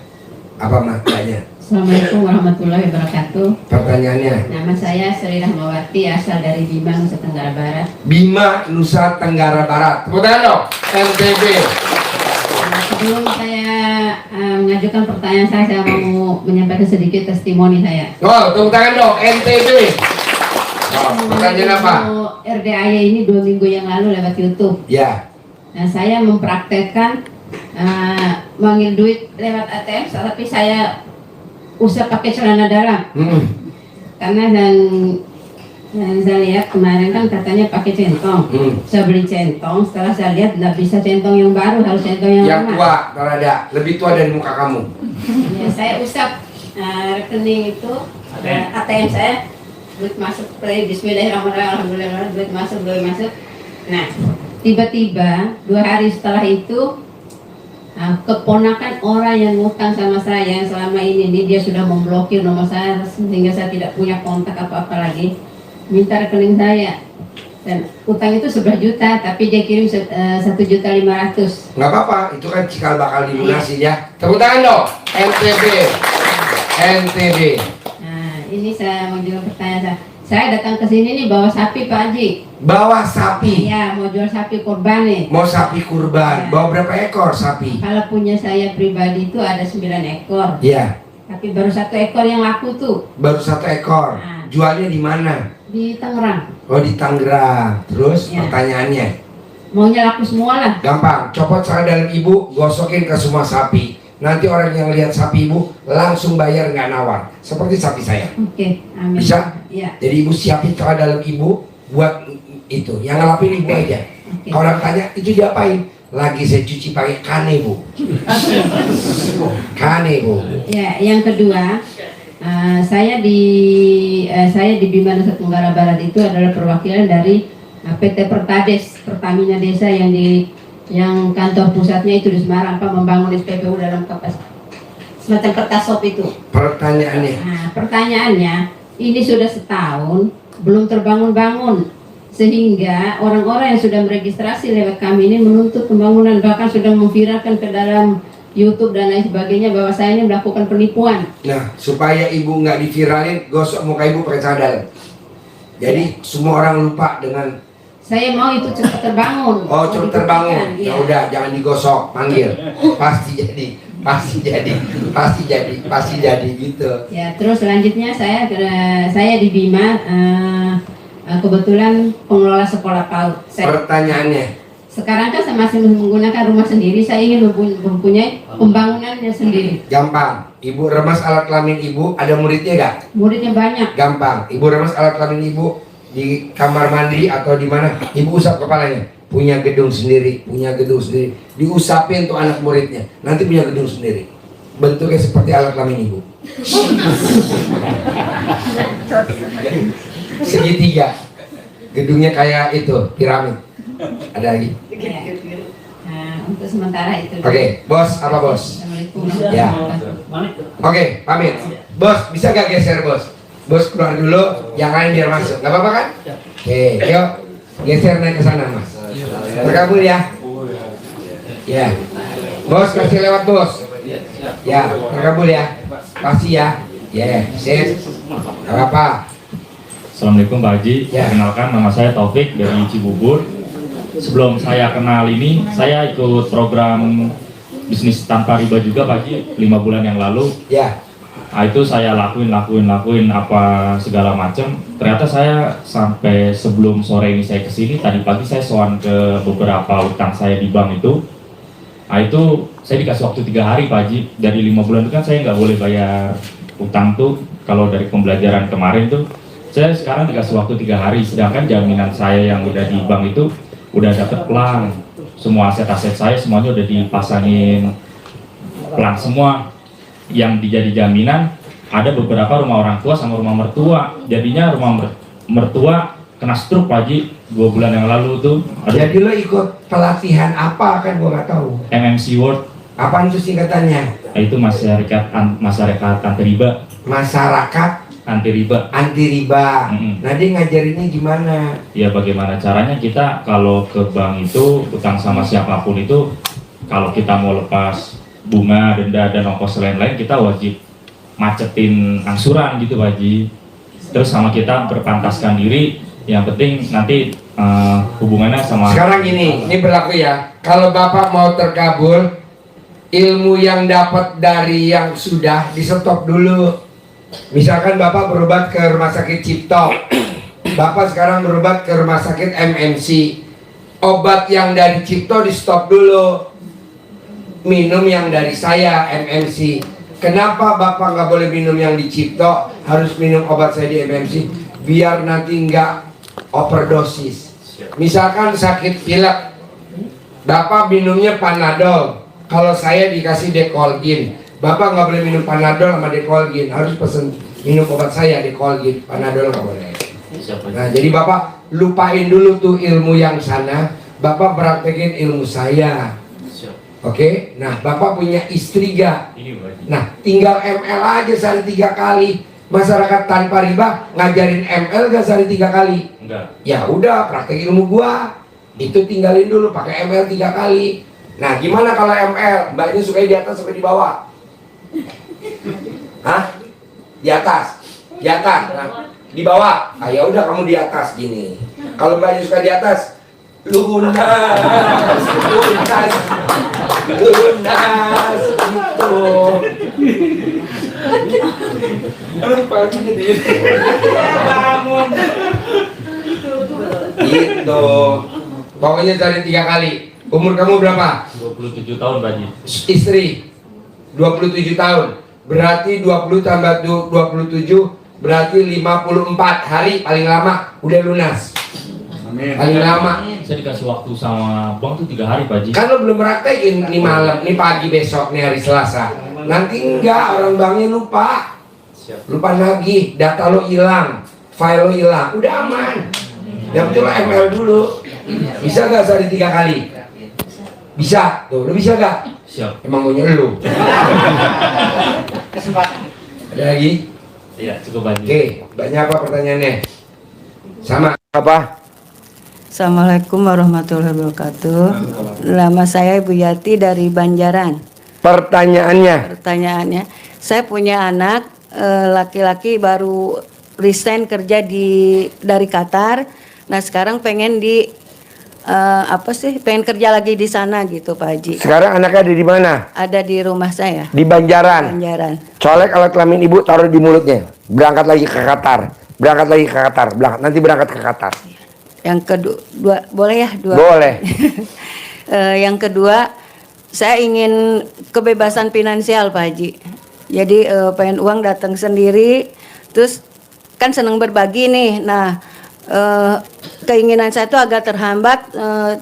Apa mas? Banyak. Assalamualaikum warahmatullahi wabarakatuh. Pertanyaannya. Nama saya Sri Rahmawati, asal dari Bima, Nusa Tenggara Barat. Bima, Nusa Tenggara Barat. Tepuk tangan dong. NTB. Sebelum saya mengajukan pertanyaan saya mau menyampaikan sedikit testimoni saya. Oh, tepuk tangan dong. NTB. Oh, pertanyaan apa? RDAY ini 2 minggu yang lalu lewat YouTube. Ya. Nah, saya mempraktekkan manggil duit lewat ATM, tapi saya usah pakai celana dalam. Karena dan saya lihat kemarin kan katanya pakai centong. Saya beli centong, setelah saya lihat nggak bisa centong yang baru, harus centong yang lama. Yang tua, terada, lebih tua dari muka kamu. Ya, saya usap rekening itu ATM saya, duit masuk, play Bismillahirrahmanirrahim, alhamdulillah, duit masuk. Nah, tiba-tiba 2 hari setelah itu keponakan orang yang ngutang sama saya yang selama ini dia sudah memblokir nomor saya sehingga saya tidak punya kontak apa-apa lagi, minta rekening saya, dan utang itu 11 juta tapi dia kirim 1.500.000. Nggak apa-apa, itu kan cikal bakal dilunasi ya. Tepuk tangan dong. NTB. Nah, ini saya mau jawab pertanyaan saya datang ke sini nih bawa sapi Pak Haji. Bawa sapi? Iya, mau jual sapi kurban nih. Mau sapi kurban, bawa berapa ekor sapi? Kalau punya saya pribadi itu ada 9 ekor. Iya. Tapi baru 1 ekor yang laku tuh. Baru 1 ekor. Jualnya di mana? Di Tangerang. Oh, di Tangerang. Terus pertanyaannya? Maunya laku semua lah. Gampang, copot celana dalam ibu, gosokin ke semua sapi. Nanti orang yang lihat sapi ibu langsung bayar, nggak nawar. Seperti sapi saya. Oke, amin. Bisa? Iya. Jadi ibu siapin celana dalam ibu buat itu. Yang ngelapin ibu aja. Kalau orang tanya, itu diapain? Lagi saya cuci pakai kane bu. Kane bu. Ya, yang kedua, saya di Bima Nusa Tenggara Barat itu adalah perwakilan dari PT Pertades, Pertamina Desa yang kantor pusatnya itu di Semarang, membangun SPBU dalam kapasitas semacam kertas sop itu. Pertanyaannya? Nah, pertanyaannya, ini sudah setahun belum terbangun-bangun, sehingga orang-orang yang sudah meregistrasi lewat kami ini menuntut pembangunan, bahkan sudah memviralkan ke dalam YouTube dan lain sebagainya bahwa saya ini melakukan penipuan. Nah, supaya ibu nggak diviralin, gosok muka ibu pakai celana dalam. Jadi semua orang lupa dengan. Saya mau itu cepat terbangun. Oh, cepat terbangun. Ya iya. udah, jangan digosok, panggil. Pasti jadi gitu. Ya, terus selanjutnya saya di Bima kebetulan pengelola sekolah PAUD. Pertanyaannya? Sekarang kan saya masih menggunakan rumah sendiri, saya ingin mempunyai pembangunannya sendiri. Gampang. Ibu remas alat kelamin ibu, ada muridnya gak? Muridnya banyak. Gampang. Ibu remas alat kelamin ibu di kamar mandi atau di mana, ibu usap kepalanya. Punya gedung sendiri, diusapin tuh anak muridnya, nanti punya gedung sendiri, bentuknya seperti alat kelamin ibu. Segitiga, gedungnya kayak itu piramid. Ada lagi? Nah, untuk sementara itu. Oke, bos, apa bos? Ya. Oke, pamit. Bos, bisa gak geser bos? Bos keluar dulu, yang lain biar masuk. Gak apa-apa kan? Oke, yuk geser naik ke sana mas. Terkabul ya. Ya. Bos kasih lewat bos. Ya, terkabul ya. Pasti ya. Ya, sip. Gak apa-apa. Assalamualaikum Pak Haji. Perkenalkan, nama saya Taufik dari Cibubur. Sebelum saya kenal ini, saya ikut program bisnis tanpa riba juga Pak Haji 5 bulan yang lalu. Ya. Nah, itu saya lakuin apa segala macam. Ternyata saya sampai sebelum sore ini saya kesini, tadi pagi saya sowan ke beberapa utang saya di bank itu. Nah, itu saya dikasih waktu 3 hari Pak Haji. Dari 5 bulan itu kan saya nggak boleh bayar utang tuh. Kalau dari pembelajaran kemarin tuh, saya sekarang dikasih waktu 3 hari. Sedangkan jaminan saya yang udah di bank itu udah dapet pelang. Semua aset-aset saya semuanya udah dipasangin pelang semua. Yang dijadi jaminan ada beberapa rumah orang tua sama rumah mertua. Jadinya rumah mertua kena stroke Pak Haji 2 bulan yang lalu tuh. Jadi lo ikut pelatihan apa kan gua nggak tahu. MMC World. Apaan itu singkatannya? Itu masyarakat anti riba. Masyarakat anti riba. Anti riba. Nah dia ngajarinnya gimana? Ya bagaimana caranya kita kalau ke bank itu utang sama siapapun itu, kalau kita mau lepas bunga, denda dan ongkos lain-lain, kita wajib macetin angsuran gitu Pak Haji. Terus sama kita berpantaskan diri, yang penting nanti hubungannya sama. Sekarang ini berlaku ya. Kalau Bapak mau terkabul, ilmu yang dapat dari yang sudah di stop dulu. Misalkan Bapak berobat ke rumah sakit Cipto, Bapak sekarang berobat ke rumah sakit MMC. Obat yang dari Cipto di stop dulu, minum yang dari saya MMC. Kenapa Bapak nggak boleh minum yang di Cipto, harus minum obat saya di MMC? Biar nanti nggak overdosis. Misalkan sakit pilek, Bapak minumnya Panadol, kalau saya dikasih Decolgin. Bapak nggak boleh minum Panadol sama Decolgin, harus pesen minum obat saya Decolgin, Panadol nggak boleh. Nah jadi Bapak lupain dulu tuh ilmu yang sana, Bapak praktekin ilmu saya. Oke, nah Bapak punya istri gak? Nah tinggal ML aja sehari 3 kali. Masyarakat tanpa riba ngajarin ML gak sehari 3 kali? Enggak. Ya udah praktek ilmu gua, itu tinggalin dulu pakai ML 3 kali. Nah gimana kalau ML? Mbaknya suka di atas sampai di bawah? Hah? Di atas? Di atas? Nah, di bawah? Ah ya udah kamu di atas gini. Kalau mbaknya suka di atas, lunas gitu. Gitu. Pokoknya cari 3 kali. Umur kamu berapa? 27 tahun Pak Haji. Istri 27 tahun. Berarti 20 tambah 27 berarti 54 hari paling lama udah lunas. Amin. Paling lama. Saya dikasih waktu sama bank tuh 3 hari Pak Haji. Kan lo belum praktekin nih malam, nih pagi besok, nih hari Selasa. Nanti enggak, orang banknya lupa. Lupa nagih, data lo hilang, file lo hilang, udah aman. Yang penting lo ML dulu. Bisa gak sehari 3 kali? Bisa, tuh, lo bisa gak? Siap. Emang maunya lo. Ada lagi? Iya, cukup Pak Haji. Oke, banyak apa pertanyaannya? Sama apa? Assalamualaikum warahmatullahi wabarakatuh. Nama saya Ibu Yati dari Banjaran. Pertanyaannya, saya punya anak laki-laki baru resign kerja dari Qatar. Nah sekarang pengen pengen kerja lagi di sana gitu Pak Haji. Sekarang anaknya ada di mana? Ada di rumah saya. Di Banjaran. Banjaran. Colek alat kelamin ibu, taruh di mulutnya. Berangkat lagi ke Qatar. Nanti berangkat ke Qatar. Yang kedua, boleh ya? Boleh. Yang kedua, saya ingin kebebasan finansial Pak Haji. Jadi pengen uang datang sendiri, terus kan senang berbagi nih. Nah, keinginan saya itu agak terhambat,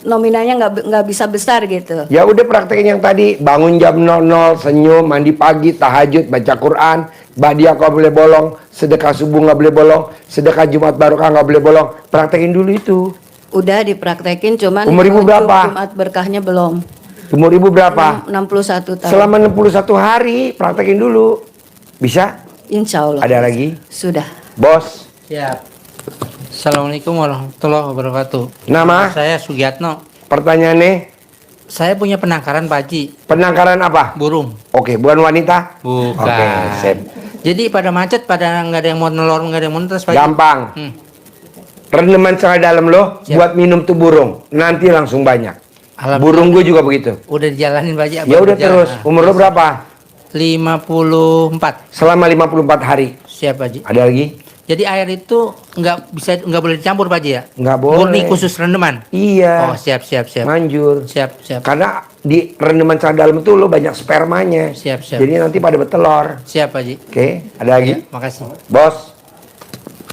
nominalnya nggak bisa besar gitu. Ya udah praktekin yang tadi, bangun jam 00, senyum, mandi pagi, tahajud, baca Quran, badiah nggak boleh bolong, sedekah subuh nggak boleh bolong, sedekah Jumat Barokah nggak boleh bolong. Praktekin dulu itu. Udah dipraktekin, cuman umur ibu berapa? Jumat berkahnya belum. Umur ibu berapa? 61 tahun. Selama 61 hari praktekin dulu. Bisa? Insya Allah. Ada lagi? Sudah. Bos. Siap. Assalamualaikum warahmatullahi wabarakatuh. Nama? Saya Sugiatno. Pertanyaannya? Saya punya penangkaran Pak Haji. Penangkaran apa? Burung. Oke, bukan wanita? Bukan. Oke, sip. Jadi pada macet, pada nggak ada yang mau nelor, nggak ada yang mau netes Pak Haji. Gampang. Rendeman setengah dalam lo, buat minum tuh burung. Nanti langsung banyak. Burung gue juga begitu. Udah dijalanin Pak Haji. Ya udah terus. Umur lo berapa? 54. Selama 54 hari. Siap Pak Haji. Ada lagi? Jadi air itu nggak boleh dicampur Pak Haji ya? Nggak boleh. Murni khusus rendeman. Iya. Oh siap. Manjur. Siap. Karena di rendeman setengah dalam itu lo banyak spermanya. Siap. Jadi nanti pada bertelur. Siap Pak Haji. Oke, ada lagi? Ya, makasih. Bos.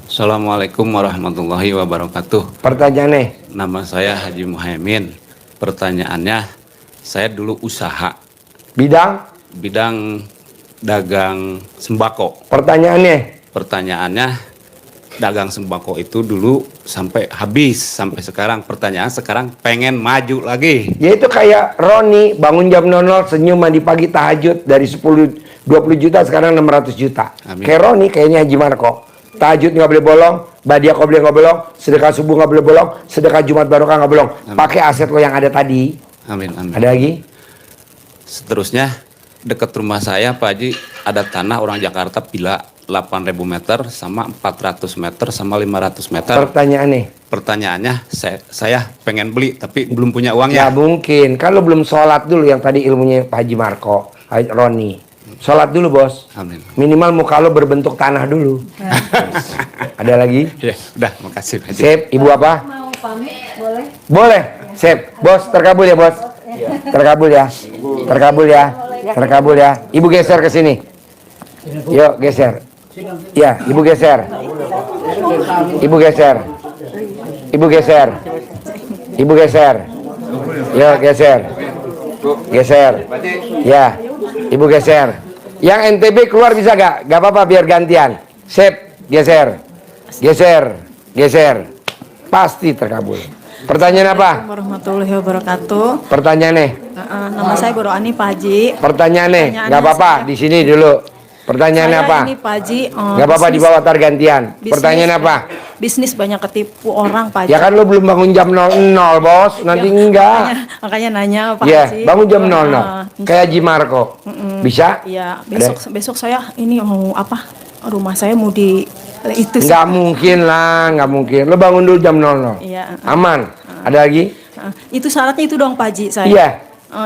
Assalamualaikum warahmatullahi wabarakatuh. Pertanyaannya? Nama saya Haji Muhaimin. Pertanyaannya, saya dulu usaha. Bidang dagang sembako. Pertanyaannya, dagang sembako itu dulu sampai habis sampai sekarang. Pertanyaan sekarang pengen maju lagi. ya itu kayak Roni bangun jam 00 senyum mandi pagi tahajud dari 10-20 juta sekarang 600 juta. Amin. Kayak Roni kayaknya Haji Marco. Tahajud nggak boleh bolong, badiah qobliyah nggak bolong, sedekah subuh nggak boleh bolong, sedekah Jumat barokah nggak bolong. Pakai aset lo yang ada tadi. Amin, amin. Ada lagi? Seterusnya dekat rumah saya Pak Haji ada tanah orang Jakarta villa 8.000 meter sama 400 meter sama 500 meter. Pertanyaannya saya pengen beli tapi belum punya uangnya. Ya mungkin, kalau belum sholat dulu yang tadi ilmunya Pak Haji Marco, Roni. Sholat dulu bos. Amin. Minimal muka lo berbentuk tanah dulu. Ada lagi? Ya, udah, makasih Pak Haji. Sip, ibu apa? Mau pamit, boleh? Boleh. Sip, bos terkabul ya bos. Terkabul ya. Terkabul ya. Terkabul ya. Ibu geser ke sini. Yuk geser. Ya, ibu geser. Ibu geser. Ibu geser. Ibu geser. Yuk geser. Geser. Ya, ibu geser. Yang NTB keluar bisa gak? Gak apa-apa biar gantian. Sip, geser. Geser. Geser. Pasti terkabul. Pertanyaan apa? Warahmatullahi wabarakatuh. Pertanyaannya. Nama saya Guru Ani Pak Haji. Pertanyaannya, nggak apa-apa di sini dulu. Pertanyaannya Saya apa? ini Pak Haji. Nggak apa-apa di bawah tar gantian. Bisnis. Pertanyaan apa? Bisnis banyak ketipu orang Pak Haji. Ya kan lo belum bangun jam 00 bos, nanti enggak. Makanya nanya Pak Ya, Haji. bangun jam 00. Kayak Haji Marco. Bisa? Iya, Ada? besok saya ini mau apa? Rumah saya mau di itu. Nggak mungkin lah, nggak mungkin. Lo bangun dulu jam 00. Iya. Aman. Ada lagi? Itu syaratnya itu doang Pak Haji saya. Iya.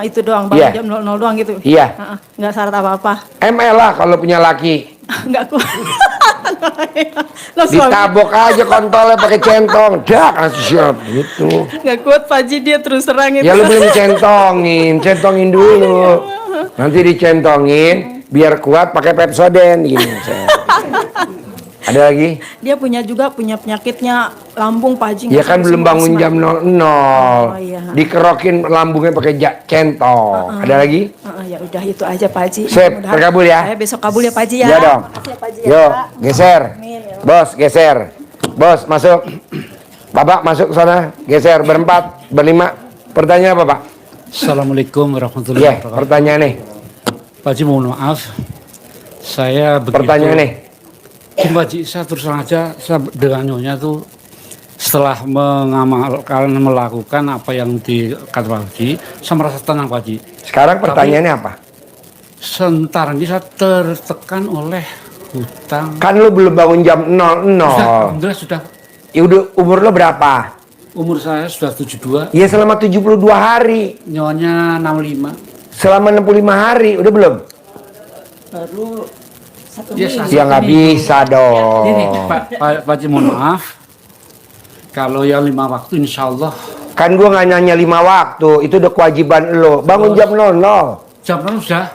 Itu doang, bangun Iya. jam 00 doang gitu. Iya. Nggak syarat apa-apa. ML lah kalau punya laki. Nggak kuat. Ditabok aja kontolnya pakai centong. Dak, langsung siap gitu. Nggak kuat Pak Haji, dia terus terang itu. Ya lu belum centongin dulu. Nanti dicentongin biar kuat pakai Pepsodent gini. Ada lagi? Dia punya penyakitnya lambung Pak Haji. Ya kan belum bangun jam 00. Iya. Dikerokin lambungnya pakai centong. Ada lagi? Ya udah itu aja Pak Haji. Sip, Mudah-mudahan terkabul ya. Saya besok kabul ya Pak Haji ya. Iya dong. Makasih ya, Pak Haji ya, Yuk, Pak. geser. Bos, geser. Bos, masuk. Bapak masuk ke sana. Geser berempat, berlima. Pertanyaan apa, Pak? Assalamualaikum warahmatullahi Iya, wabarakatuh. pertanyaannya. Pak Haji mohon maaf, saya begitu. Pertanyaannya. Pak Haji, saya terus terang aja, saya dengan nyonya tuh setelah melakukan apa yang dikatakan Pak Haji, saya merasa tenang Pak Haji. Sekarang pertanyaannya apa? Sebentar ini saya tertekan oleh hutang. Kan lu belum bangun jam 00. Alhamdulillah sudah. Ya udah, umur lo berapa? Umur saya sudah 72. Ya selama 72 hari. Nyonya 65. Selama 65 hari, udah belum? Baru satu Ya, minggu. Ya nggak bisa dong. Ini Pak Haji mohon maaf. Kalau yang 5 waktu insya Allah. Kan gua nggak nanya 5 waktu, itu udah kewajiban lo. Bangun jam 00. Jam 00 sudah.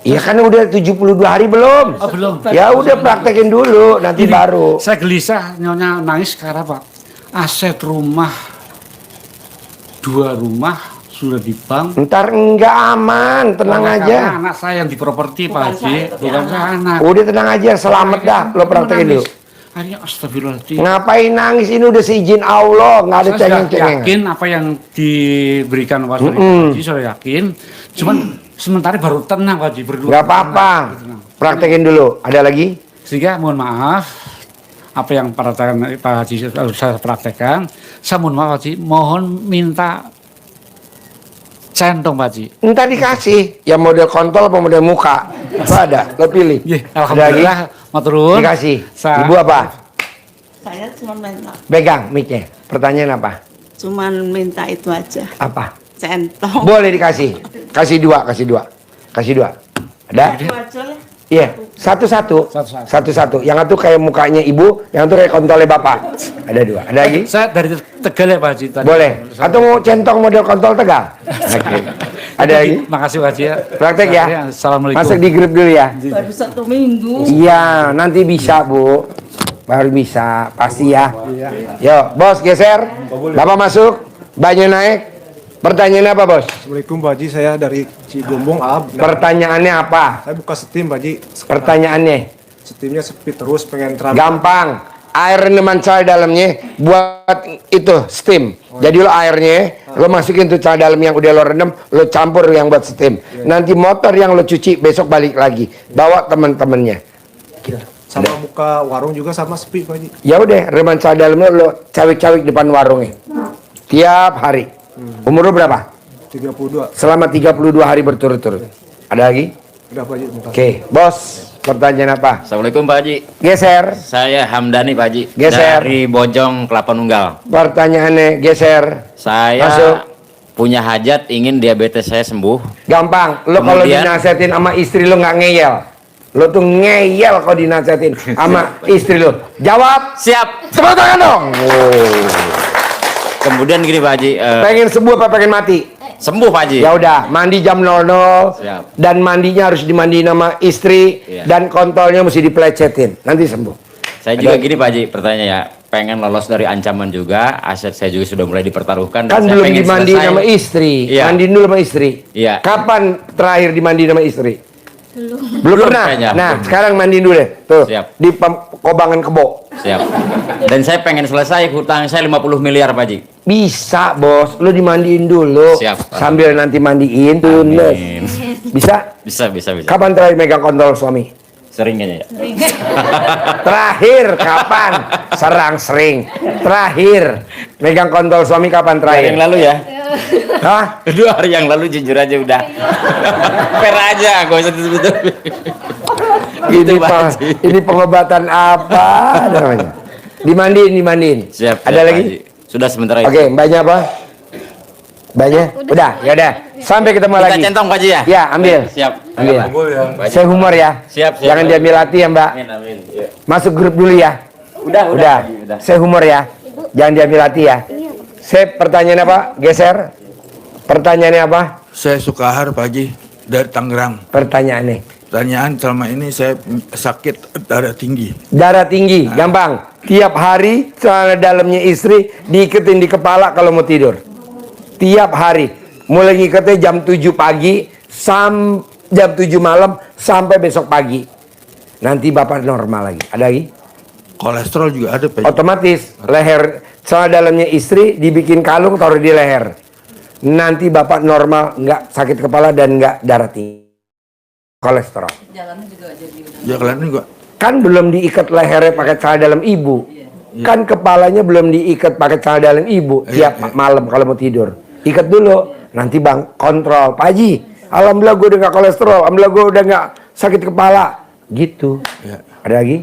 Iya kan udah 72 hari belum? Oh, belum. Ya udah praktekin dulu, nanti Ini, baru. Saya gelisah, nyonya nangis karena Pak. Aset rumah, 2 rumah sudah di bank. Ntar enggak aman, tenang Karena aja. anak saya yang di properti Pak Haji, bukan saya anak. Udah tenang aja, selamat dah. Lo praktekin dulu. Akhirnya astagfirullahaladzim. Ngapain nangis, ini udah seizin Allah, nggak ada Saya sudah cengeng-cengeng. yakin apa yang diberikan Pak Haji, saya yakin. Cuman sementara baru tenang Pak Haji berdua. Nggak apa-apa, praktekin dulu. Ada lagi? Sehingga mohon maaf, apa yang Pak Haji saya praktekkan, saya mohon maaf Pak Haji, mohon minta centong Pak Haji. Ntar dikasih, yang model kontol apa model muka? Apa ada? Lo pilih. Alhamdulillah, maturun. Dikasih. Sa- Ibu apa? Saya cuma minta, Pegang mic-nya. Pertanyaan apa? cuman minta itu aja, Apa? centong. Boleh dikasih. Kasih dua. Kasih dua. Ada? Itu aja lah. Iya, satu-satu. Yang satu kayak mukanya ibu, yang satu kayak kontolnya bapak. Ada 2. Ada lagi? Saya dari Tegal ya Pak Haji. Tadi. Boleh. Atau mau centong model kontol Tegal? Oke. Ada lagi? Makasih Pak Haji ya. Praktek ya. Assalamualaikum. Masuk di grup dulu ya. Baru 1 minggu. Iya, nanti bisa Bu. Baru bisa, pasti ya. Yuk, bos geser. Bapak masuk, banyak naik. Pertanyaannya apa, Bos? Assalamualaikum Pak Haji, saya dari Cigombong. Pertanyaannya apa? Saya buka Steam Pak Haji. Pertanyaannya? Steamnya sepi terus, pengen transfer. Gampang. Air rendaman cala dalamnya buat itu steam. Jadi lo airnya lo masukin tuh cala dalam yang udah lo rendam, lo campur yang buat steam. Nanti motor yang lo cuci besok balik lagi. Bawa teman-temannya. Sama buka warung juga sama sepi Pak Haji. Ya udah, rendaman cala dalamnya lo cawik-cawik depan warungnya. Tiap hari. Umur lo berapa? 32. Selama 32 hari berturut-turut. Ada lagi? Udah Pak Haji. Oke, Bos. Pertanyaan apa? Assalamualaikum Pak Haji. Geser. Saya Hamdani Pak Haji. Geser. Dari Bojong Kelapa Nunggal. Pertanyaannya geser. Saya Masuk. punya hajat ingin diabetes saya sembuh. Gampang. Lo kalau Kemudian- dinasehatin sama istri lo nggak ngeyel. Lo tuh ngeyel kalau dinasehatin sama istri lo. Jawab. Siap. Tepuk tangan dong. Kemudian gini Pak Haji. Pengen sembuh apa pengen mati? Sembuh Pak Haji. Ya udah, mandi jam 00. Siap. Dan mandinya harus dimandiin sama istri. Iya. Dan kontolnya mesti diplecetin. Nanti sembuh. Saya juga gini Pak Haji, pertanyaan ya. Pengen lolos dari ancaman juga, aset saya juga sudah mulai dipertaruhkan. Dan Kan saya belum pengen dimandiin selesai. sama istri. Iya. Mandiin dulu sama istri. Iya. Kapan terakhir dimandiin sama istri? Belum pernah. kayaknya. Nah, Belum. sekarang mandiin dulu deh. Tuh. Siap. Di kobangan kebo. Siap. Dan saya pengen selesai hutang saya 50 miliar Pak Haji. Bisa, Bos. Lu dimandiin dulu. Siap. Sambil nanti mandiin. Tunes. Bisa? Bisa. Kapan terakhir megang kontol suami? Sering kayaknya ya. Terakhir kapan? Serang sering. Terakhir megang kontol suami kapan Hari terakhir? yang lalu ya. Hah? 2 hari yang lalu jujur aja udah. Per aja, gak usah disebut. Ini pengobatan apa namanya? Dimandiin. Siap. Ada Pak lagi? Haji. Sudah sebentar lagi. Oke, mbaknya apa? Mbaknya? Udah, ya udah. Sampai ketemu Kita lagi. centong Pak Haji ya? Ya, ambil. Siap. Ambil. Pak Haji. Saya humor ya. Siap. Jangan diambil hati ya, Mbak. Amin. Iya. Masuk grup dulu ya. Udah. Pak Haji, udah. Saya humor ya. Jangan diambil hati ya. Saya pertanyaan apa? Geser. Pertanyaannya apa? Saya Sukahar Pak Haji dari Tangerang. Pertanyaannya. Pertanyaan selama ini saya sakit darah tinggi. Darah tinggi, gampang. Tiap hari celana dalamnya istri diiketin di kepala kalau mau tidur. Tiap hari. Mulai ngiketnya jam 7 pagi jam 7 malam sampai besok pagi. Nanti bapak normal lagi. Ada lagi? Kolesterol juga ada Pak Haji. Otomatis leher celana dalamnya istri dibikin kalung taruh di leher. Nanti bapak normal, nggak sakit kepala dan nggak darah tinggi. Kolesterol. Jalan juga. Kan belum diikat lehernya pakai celana dalam ibu. Kan kepalanya belum diikat pakai celana dalam ibu tiap malam kalau mau tidur. Ikat dulu. Nanti bang kontrol. Pak Haji, alhamdulillah gue udah nggak kolesterol. Alhamdulillah gue udah nggak sakit kepala. Gitu. Ada lagi?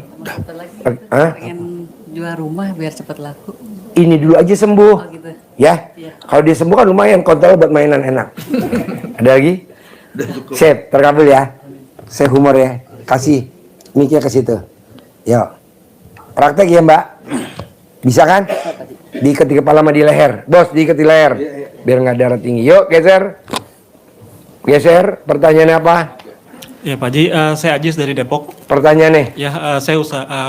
Pengen jual rumah biar cepat laku. Ini dulu aja sembuh. Gitu. Ya. Kalau dia sembuh kan lumayan kontrol buat mainan enak. Ada lagi? Sip, terkabul ya. Saya humor ya. Kasih mic-nya ke situ. Yuk. Praktek ya, Mbak. Bisa kan? Diikat di kepala sama di leher. Bos, diikat di leher. Biar nggak darah tinggi. Yuk, geser. Geser. Pertanyaannya apa? Ya Pak Haji, saya Ajis dari Depok. Pertanyaannya? Ya, saya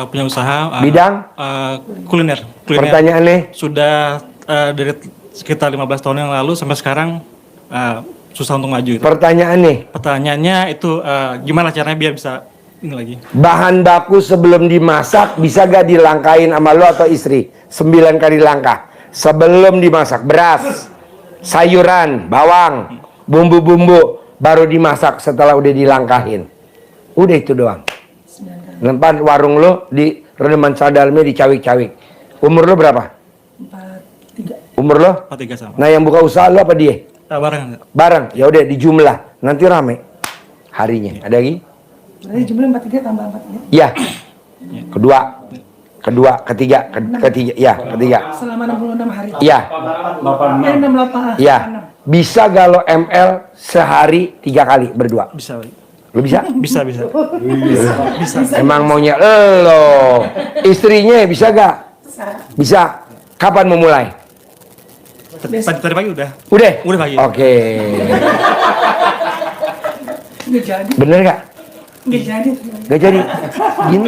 punya usaha. Bidang? Kuliner. Pertanyaannya? Sudah dari sekitar 15 tahun yang lalu sampai sekarang susah untuk maju. Pertanyaannya? Pertanyaannya itu gimana caranya biar bisa ini lagi? Bahan baku sebelum dimasak bisa gak dilangkain sama lo atau istri? 9 kali langkah. Sebelum dimasak, beras, sayuran, bawang, bumbu-bumbu, baru dimasak setelah udah dilangkahin. Udah itu doang. Tempat warung lo di rendaman celana dalamnya dicawik-cawik. Umur lo berapa? 43. Umur lo? 43 sama. Nah yang buka usaha lo apa dia? Barang. Barang. Ya udah dijumlah. Nanti rame harinya. Ada lagi? Berarti jumlah 43 tambah 4 Ya. Kedua, ketiga, ya, ketiga. Selama 66 hari. Iya. 68. Ya. Bisa gak lo ML sehari 3 kali berdua? Bisa. Lo bisa? Bisa. Emang maunya lo. Istrinya bisa gak? Bisa. Kapan mau mulai? Tadi pagi udah. Udah pagi. Oke. Nggak jadi. Bener gak? Nggak jadi. Gak jadi. Gini.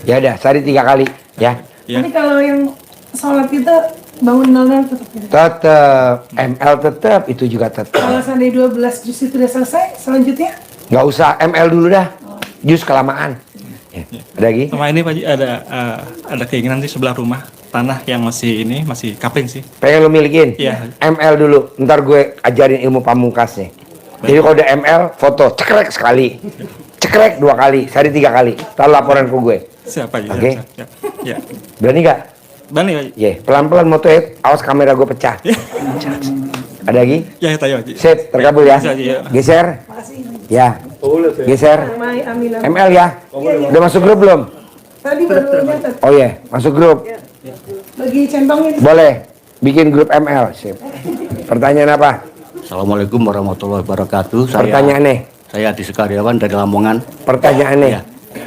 Ya udah, sehari 3 kali ya. Nanti kalau yang sholat itu Bangun 00 tetap ya? Tetap, ML tetap, itu juga tetap. Kalau seandainya 12 jus itu udah selesai, selanjutnya? Nggak usah, ML dulu dah. Jus kelamaan. Ya. Ada lagi? Sama ini Pak Haji ada keinginan sih sebelah rumah tanah yang masih kapling sih. Pengen lo milikin? Iya. ML dulu, ntar gue ajarin ilmu pamungkasnya. Jadi kalau udah ML, foto cekrek sekali, cekrek 2 kali, sehari 3 kali. Ntar laporan ke gue. Siapa aja? Oke. Siap. Ya. Berani nggak? Berani Pak Haji. Iya, pelan-pelan moto ya, awas kamera gue pecah. Ada lagi? Ya, tayo Haji. Sip, terkabul ya. Bisa, Haji, ya. Geser. Ya. Geser. Amin. ML ya. Udah masuk grup belum? Tadi baru nyatet. Oh iya, masuk grup. Bagi centongin. Boleh. Bikin grup ML. Sip. Pertanyaan apa? Assalamualaikum warahmatullahi wabarakatuh. Pertanyaan nih. Saya Adi Karyawan dari Lamongan. Pertanyaan nih. Ya.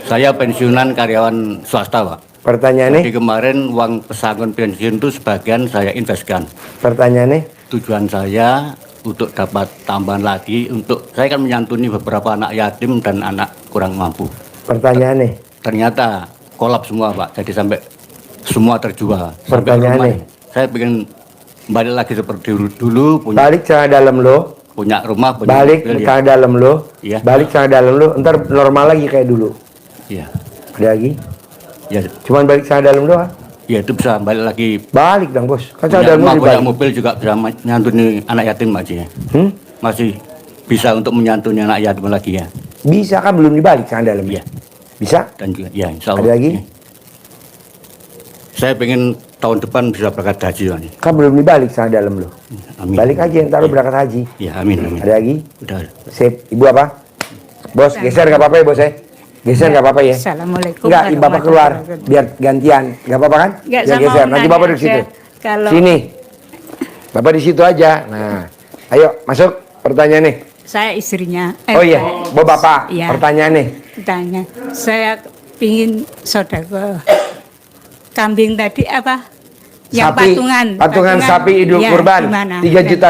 Saya pensiunan karyawan swasta, Pak. Pertanyaan nih. Jadi kemarin uang pesangon pensiun itu sebagian saya investkan. Pertanyaan nih. Tujuan saya untuk dapat tambahan lagi untuk saya kan menyantuni beberapa anak yatim dan anak kurang mampu. Pertanyaan nih. Ternyata kolap semua, Pak. Jadi sampai semua terjual. Sampai Pertanyaan rumah, nih. saya pengen balik lagi seperti dulu punya Balik celana dalam lo. punya rumah, punya Balik mobil, celana dalam lo. Iya. Balik celana dalam lo. Ntar normal lagi kayak dulu. Iya. Ada lagi? Ya. Cuman balik celana dalam doang. Ya itu bisa balik lagi. Balik dong bos. Kan Punya celana dalam lo rumah, punya dibalik. mobil juga bisa menyantuni anak yatim Haji ya. Masih bisa untuk menyantuni anak yatim lagi ya. Bisa kan belum dibalik celana dalam. Iya. Bisa? Dan juga ya insya Allah. Ada lagi? Ya. Saya pengen tahun depan bisa berangkat haji Haji. Kan belum dibalik celana dalam lo. Amin. Balik aja ntar lo berangkat haji. Ya amin amin. Ada lagi? Udah. Sip. Ibu apa? Bos geser nggak apa-apa ya bos ya? Geser nggak apa-apa ya? Assalamualaikum. Enggak, bapak keluar biar gantian. Nggak apa-apa kan? Nggak, Biar sama geser. mau Nanti nanya bapak di situ. aja, kalau- Sini. Bapak di situ aja. Nah, ayo masuk pertanyaan nih. Saya istrinya. Oh iya, bapak. Iya. Pertanyaan nih. Tanya, saya pingin sodako kambing tadi apa? Yang Sapi, patungan. patungan sapi Idul Ya, Kurban gimana? 3,5 juta.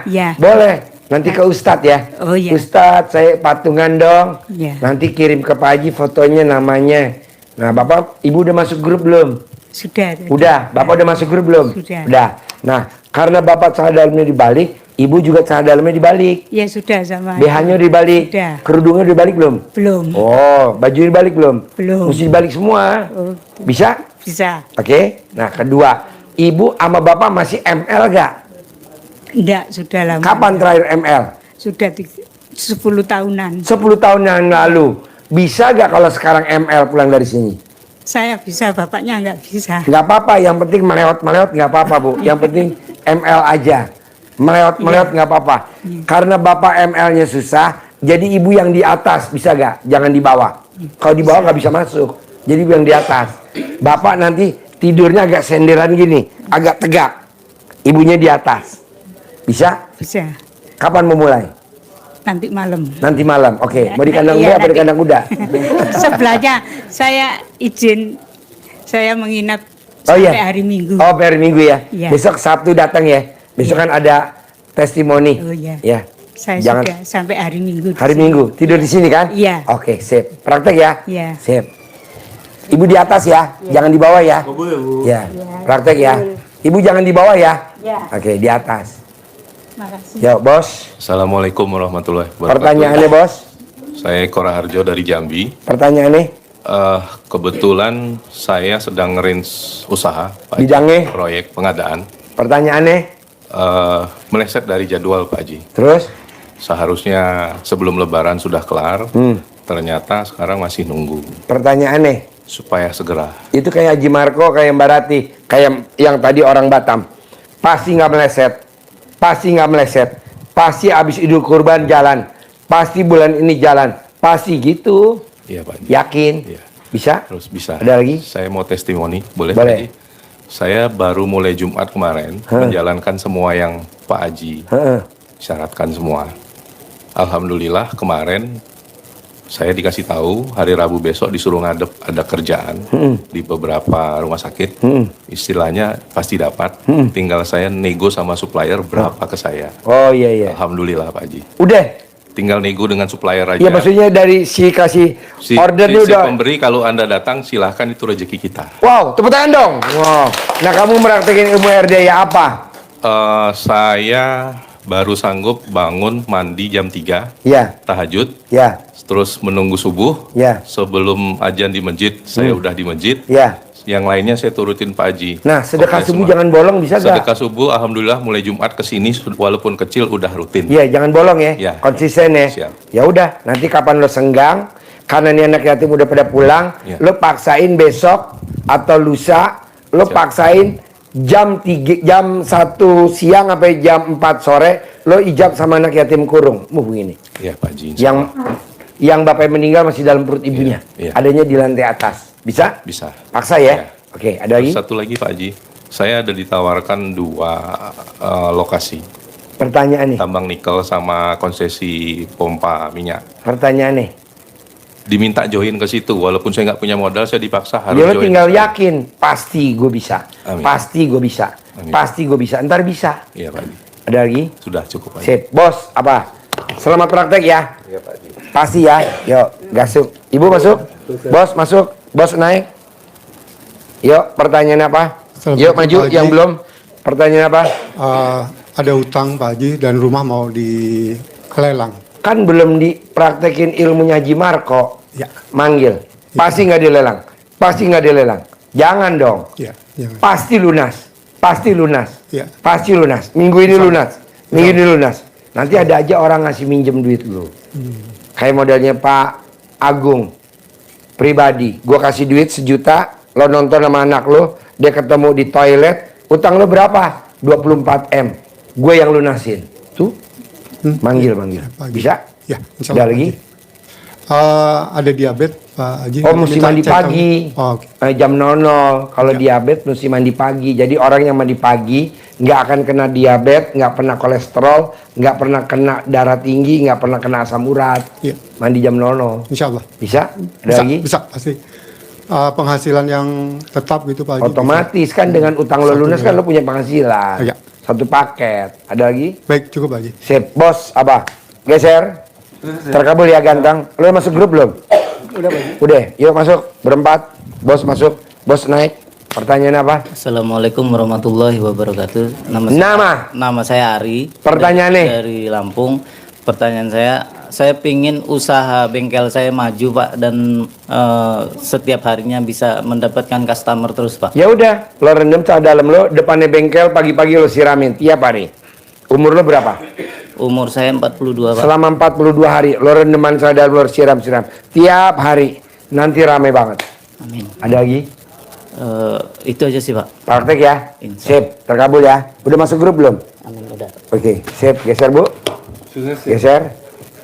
Ya. Boleh. Nanti ke Ustadz ya. Oh iya. Ustadz, saya patungan dong. Ya. Nanti kirim ke Pak Haji fotonya, namanya. Nah, bapak, ibu udah masuk grup belum? Sudah. Udah. Bapak udah masuk grup belum? Sudah. Udah. Nah, karena bapak celana dalamnya dibalik, ibu juga celana dalamnya dibalik. Ya sudah sama. BH-nya dibalik. Sudah. Kerudungnya dibalik belum? Belum. Oh, baju dibalik belum? Belum. Mesti dibalik semua. Oh, Bisa? bisa. Oke. Nah, kedua, ibu sama bapak masih ML gak? Enggak, sudah lama. Kapan terakhir ML? Sudah 10 tahunan. 10 tahun yang lalu. Bisa gak kalau sekarang ML pulang dari sini? Saya bisa, bapaknya enggak bisa. Nggak apa-apa, yang penting melewat-melewat nggak apa-apa Bu. Yang penting ML aja. Melewat-melewat nggak apa-apa. Karena bapak ML-nya susah, jadi ibu yang di atas bisa gak? Jangan di bawah. Kalau di bawah nggak bisa masuk. Jadi ibu yang di atas. Bapak nanti tidurnya agak senderan gini, agak tegak. Ibunya di atas. Bisa? Bisa. Kapan mau mulai? Nanti malam. Nanti malam. Oke, mau di kandang Iya, kuda apa di nanti. kandang kuda? Sebelahnya saya izin, saya menginap Oh sampai iya. hari Minggu. Oh, hari Minggu ya. Iya. Besok Sabtu datang ya. Besok kan ada testimoni. Oh iya. Ya. Saya Jangan sudah sampai hari Minggu. di hari sini. Minggu tidur di sini kan? Iya. Oke, sip. Praktek ya? Iya. Sip. Ibu di atas ya, jangan di bawah ya. Ya. Praktek ya. Ibu jangan di bawah ya. Iya. Oke, di atas. Makasih. Yo, bos. Assalamualaikum warahmatullahi wabarakatuh. Pertanyaannya, bos. Saya Kora Harjo dari Jambi. Pertanyaannya, Kebetulan saya sedang ngerintis usaha Pak Haji, Bidangnya? proyek pengadaan. pertanyaannya. Meleset dari jadwal Pak Haji. Terus? Seharusnya sebelum Lebaran sudah kelar. Hmm. Ternyata sekarang masih nunggu Pertanyaannya. supaya segera. Itu kayak Haji Marco, kayak Mbak Rati, kayak yang tadi orang Batam. Pasti nggak meleset. Pasti nggak meleset. Pasti abis Idul Kurban jalan. Pasti bulan ini jalan. Pasti gitu. Iya Pak Haji. Yakin? Iya. Bisa? Terus bisa. Ada lagi? Saya mau testimoni, boleh? Boleh. Pak Haji? Saya baru mulai Jumat kemarin menjalankan semua yang Pak Haji syaratkan semua. Alhamdulillah kemarin saya dikasih tahu hari Rabu besok disuruh ngadep ada kerjaan di beberapa rumah sakit. Istilahnya pasti dapat. Tinggal saya nego sama supplier berapa ke saya. Oh iya iya. Alhamdulillah Pak Haji. Udah. tinggal nego dengan supplier aja. Iya, maksudnya dari si kasih ordernya si udah. pemberi kalau Anda datang silahkan, itu rezeki kita. Wow, tepuk tangan dong. Wow. Nah, kamu meraktekin ilmu RDA apa? Saya baru sanggup bangun mandi jam 3, Ya. tahajud, Ya. terus menunggu subuh. Ya. Sebelum ajan di masjid, saya udah di masjid. Ya. Yang lainnya saya turutin Pak Haji. Nah, sedekah Oke, subuh semua. jangan bolong, bisa gak? Sedekah subuh, alhamdulillah mulai Jumat ke sini walaupun kecil udah rutin. Iya, jangan bolong ya. Ya. Konsisten ya. Siap. Ya udah, nanti kapan lo senggang, karena nih anak yatim udah pada pulang, Ya. lo paksain besok atau lusa, lo paksain jam 1 siang sampai jam 4 sore, lo ijab sama anak yatim kurung. Begini. Ya Pak Haji. Yang bapaknya meninggal masih dalam perut ibunya. Iya. Adanya di lantai atas. Bisa? Bisa. Paksa ya. Oke, ada lagi? Satu lagi Pak Haji, saya ada ditawarkan 2 lokasi. Pertanyaan nih. Tambang nikel sama konsesi pompa minyak. Pertanyaan nih. Diminta join ke situ, walaupun saya nggak punya modal, saya dipaksa harus Ya lo join. tinggal yakin, pasti gue bisa. Amin. Pasti gue bisa. Amin. Pasti gue bisa. Ntar bisa. Iya Pak Haji. Ada lagi? Sudah cukup Pak Haji. Sip. Bos, apa? Selamat praktek ya. Iya Pak Haji. Pasti ya. Yuk, gasuk. Ibu masuk. Bos masuk. Bos naik. Yuk, pertanyaan apa? Yuk maju. Pak Haji. Yang belum. Pertanyaan apa? Ada utang Pak Haji dan rumah mau dilelang. Kan belum dipraktekin ilmunya Haji Marco. Ya. Manggil. Pasti nggak dilelang. Pasti nggak dilelang. Jangan dong. Ya, jangan. Pasti lunas. Pasti lunas. Ya. Pasti lunas. Minggu ini lunas. Minggu ini lunas. Nanti ada aja orang ngasih minjem duit lu. Kayak modelnya Pak Agung. Pribadi. Gua kasih duit 1 juta. Lo nonton sama anak lo. Dia ketemu di toilet. Utang lo berapa? 24 M. Gue yang lunasin. Tuh. Manggil. Bisa? Ya, insya Ada Allah. lagi? Ada diabetes Pak Haji. Oh, mesti Minta mandi cek pagi. Oh, oke. Jam 00. Kalau diabetes mesti mandi pagi. Jadi orang yang mandi pagi nggak akan kena diabetes, nggak pernah kolesterol, nggak pernah kena darah tinggi, nggak pernah kena asam urat. Iya. Mandi jam 00. Insya Allah. Bisa? Ada Bisa, lagi? bisa pasti. Penghasilan yang tetap gitu Pak Haji. Otomatis kan dengan utang lo lunas kan lo punya penghasilan. Iya. Satu paket. Ada lagi? Baik, cukup Pak Haji. Sip. Bos, apa? Geser. Terkabul ya ganteng. Lo masuk grup belum? Udah Pak Haji. Udah. Yuk masuk. Berempat. Bos masuk. Bos naik. Pertanyaan apa? Assalamualaikum warahmatullahi wabarakatuh. Nama saya Ari. Pertanyaannya? Dari Lampung. Pertanyaan saya pingin usaha bengkel saya maju Pak dan setiap harinya bisa mendapatkan customer terus Pak. Ya udah, lo rendam celana dalam lo, depannya bengkel pagi-pagi lo siramin tiap hari. Umur lo berapa? Umur saya 42 Pak. Selama 42 hari lo rendeman celana dalam lo siram tiap hari. Nanti rame banget. Amin. Ada lagi? Itu aja sih Pak. Praktek ya. Sip, terkabul ya. Udah masuk grup belum? Amin, udah. Oke, sip. Geser Bu.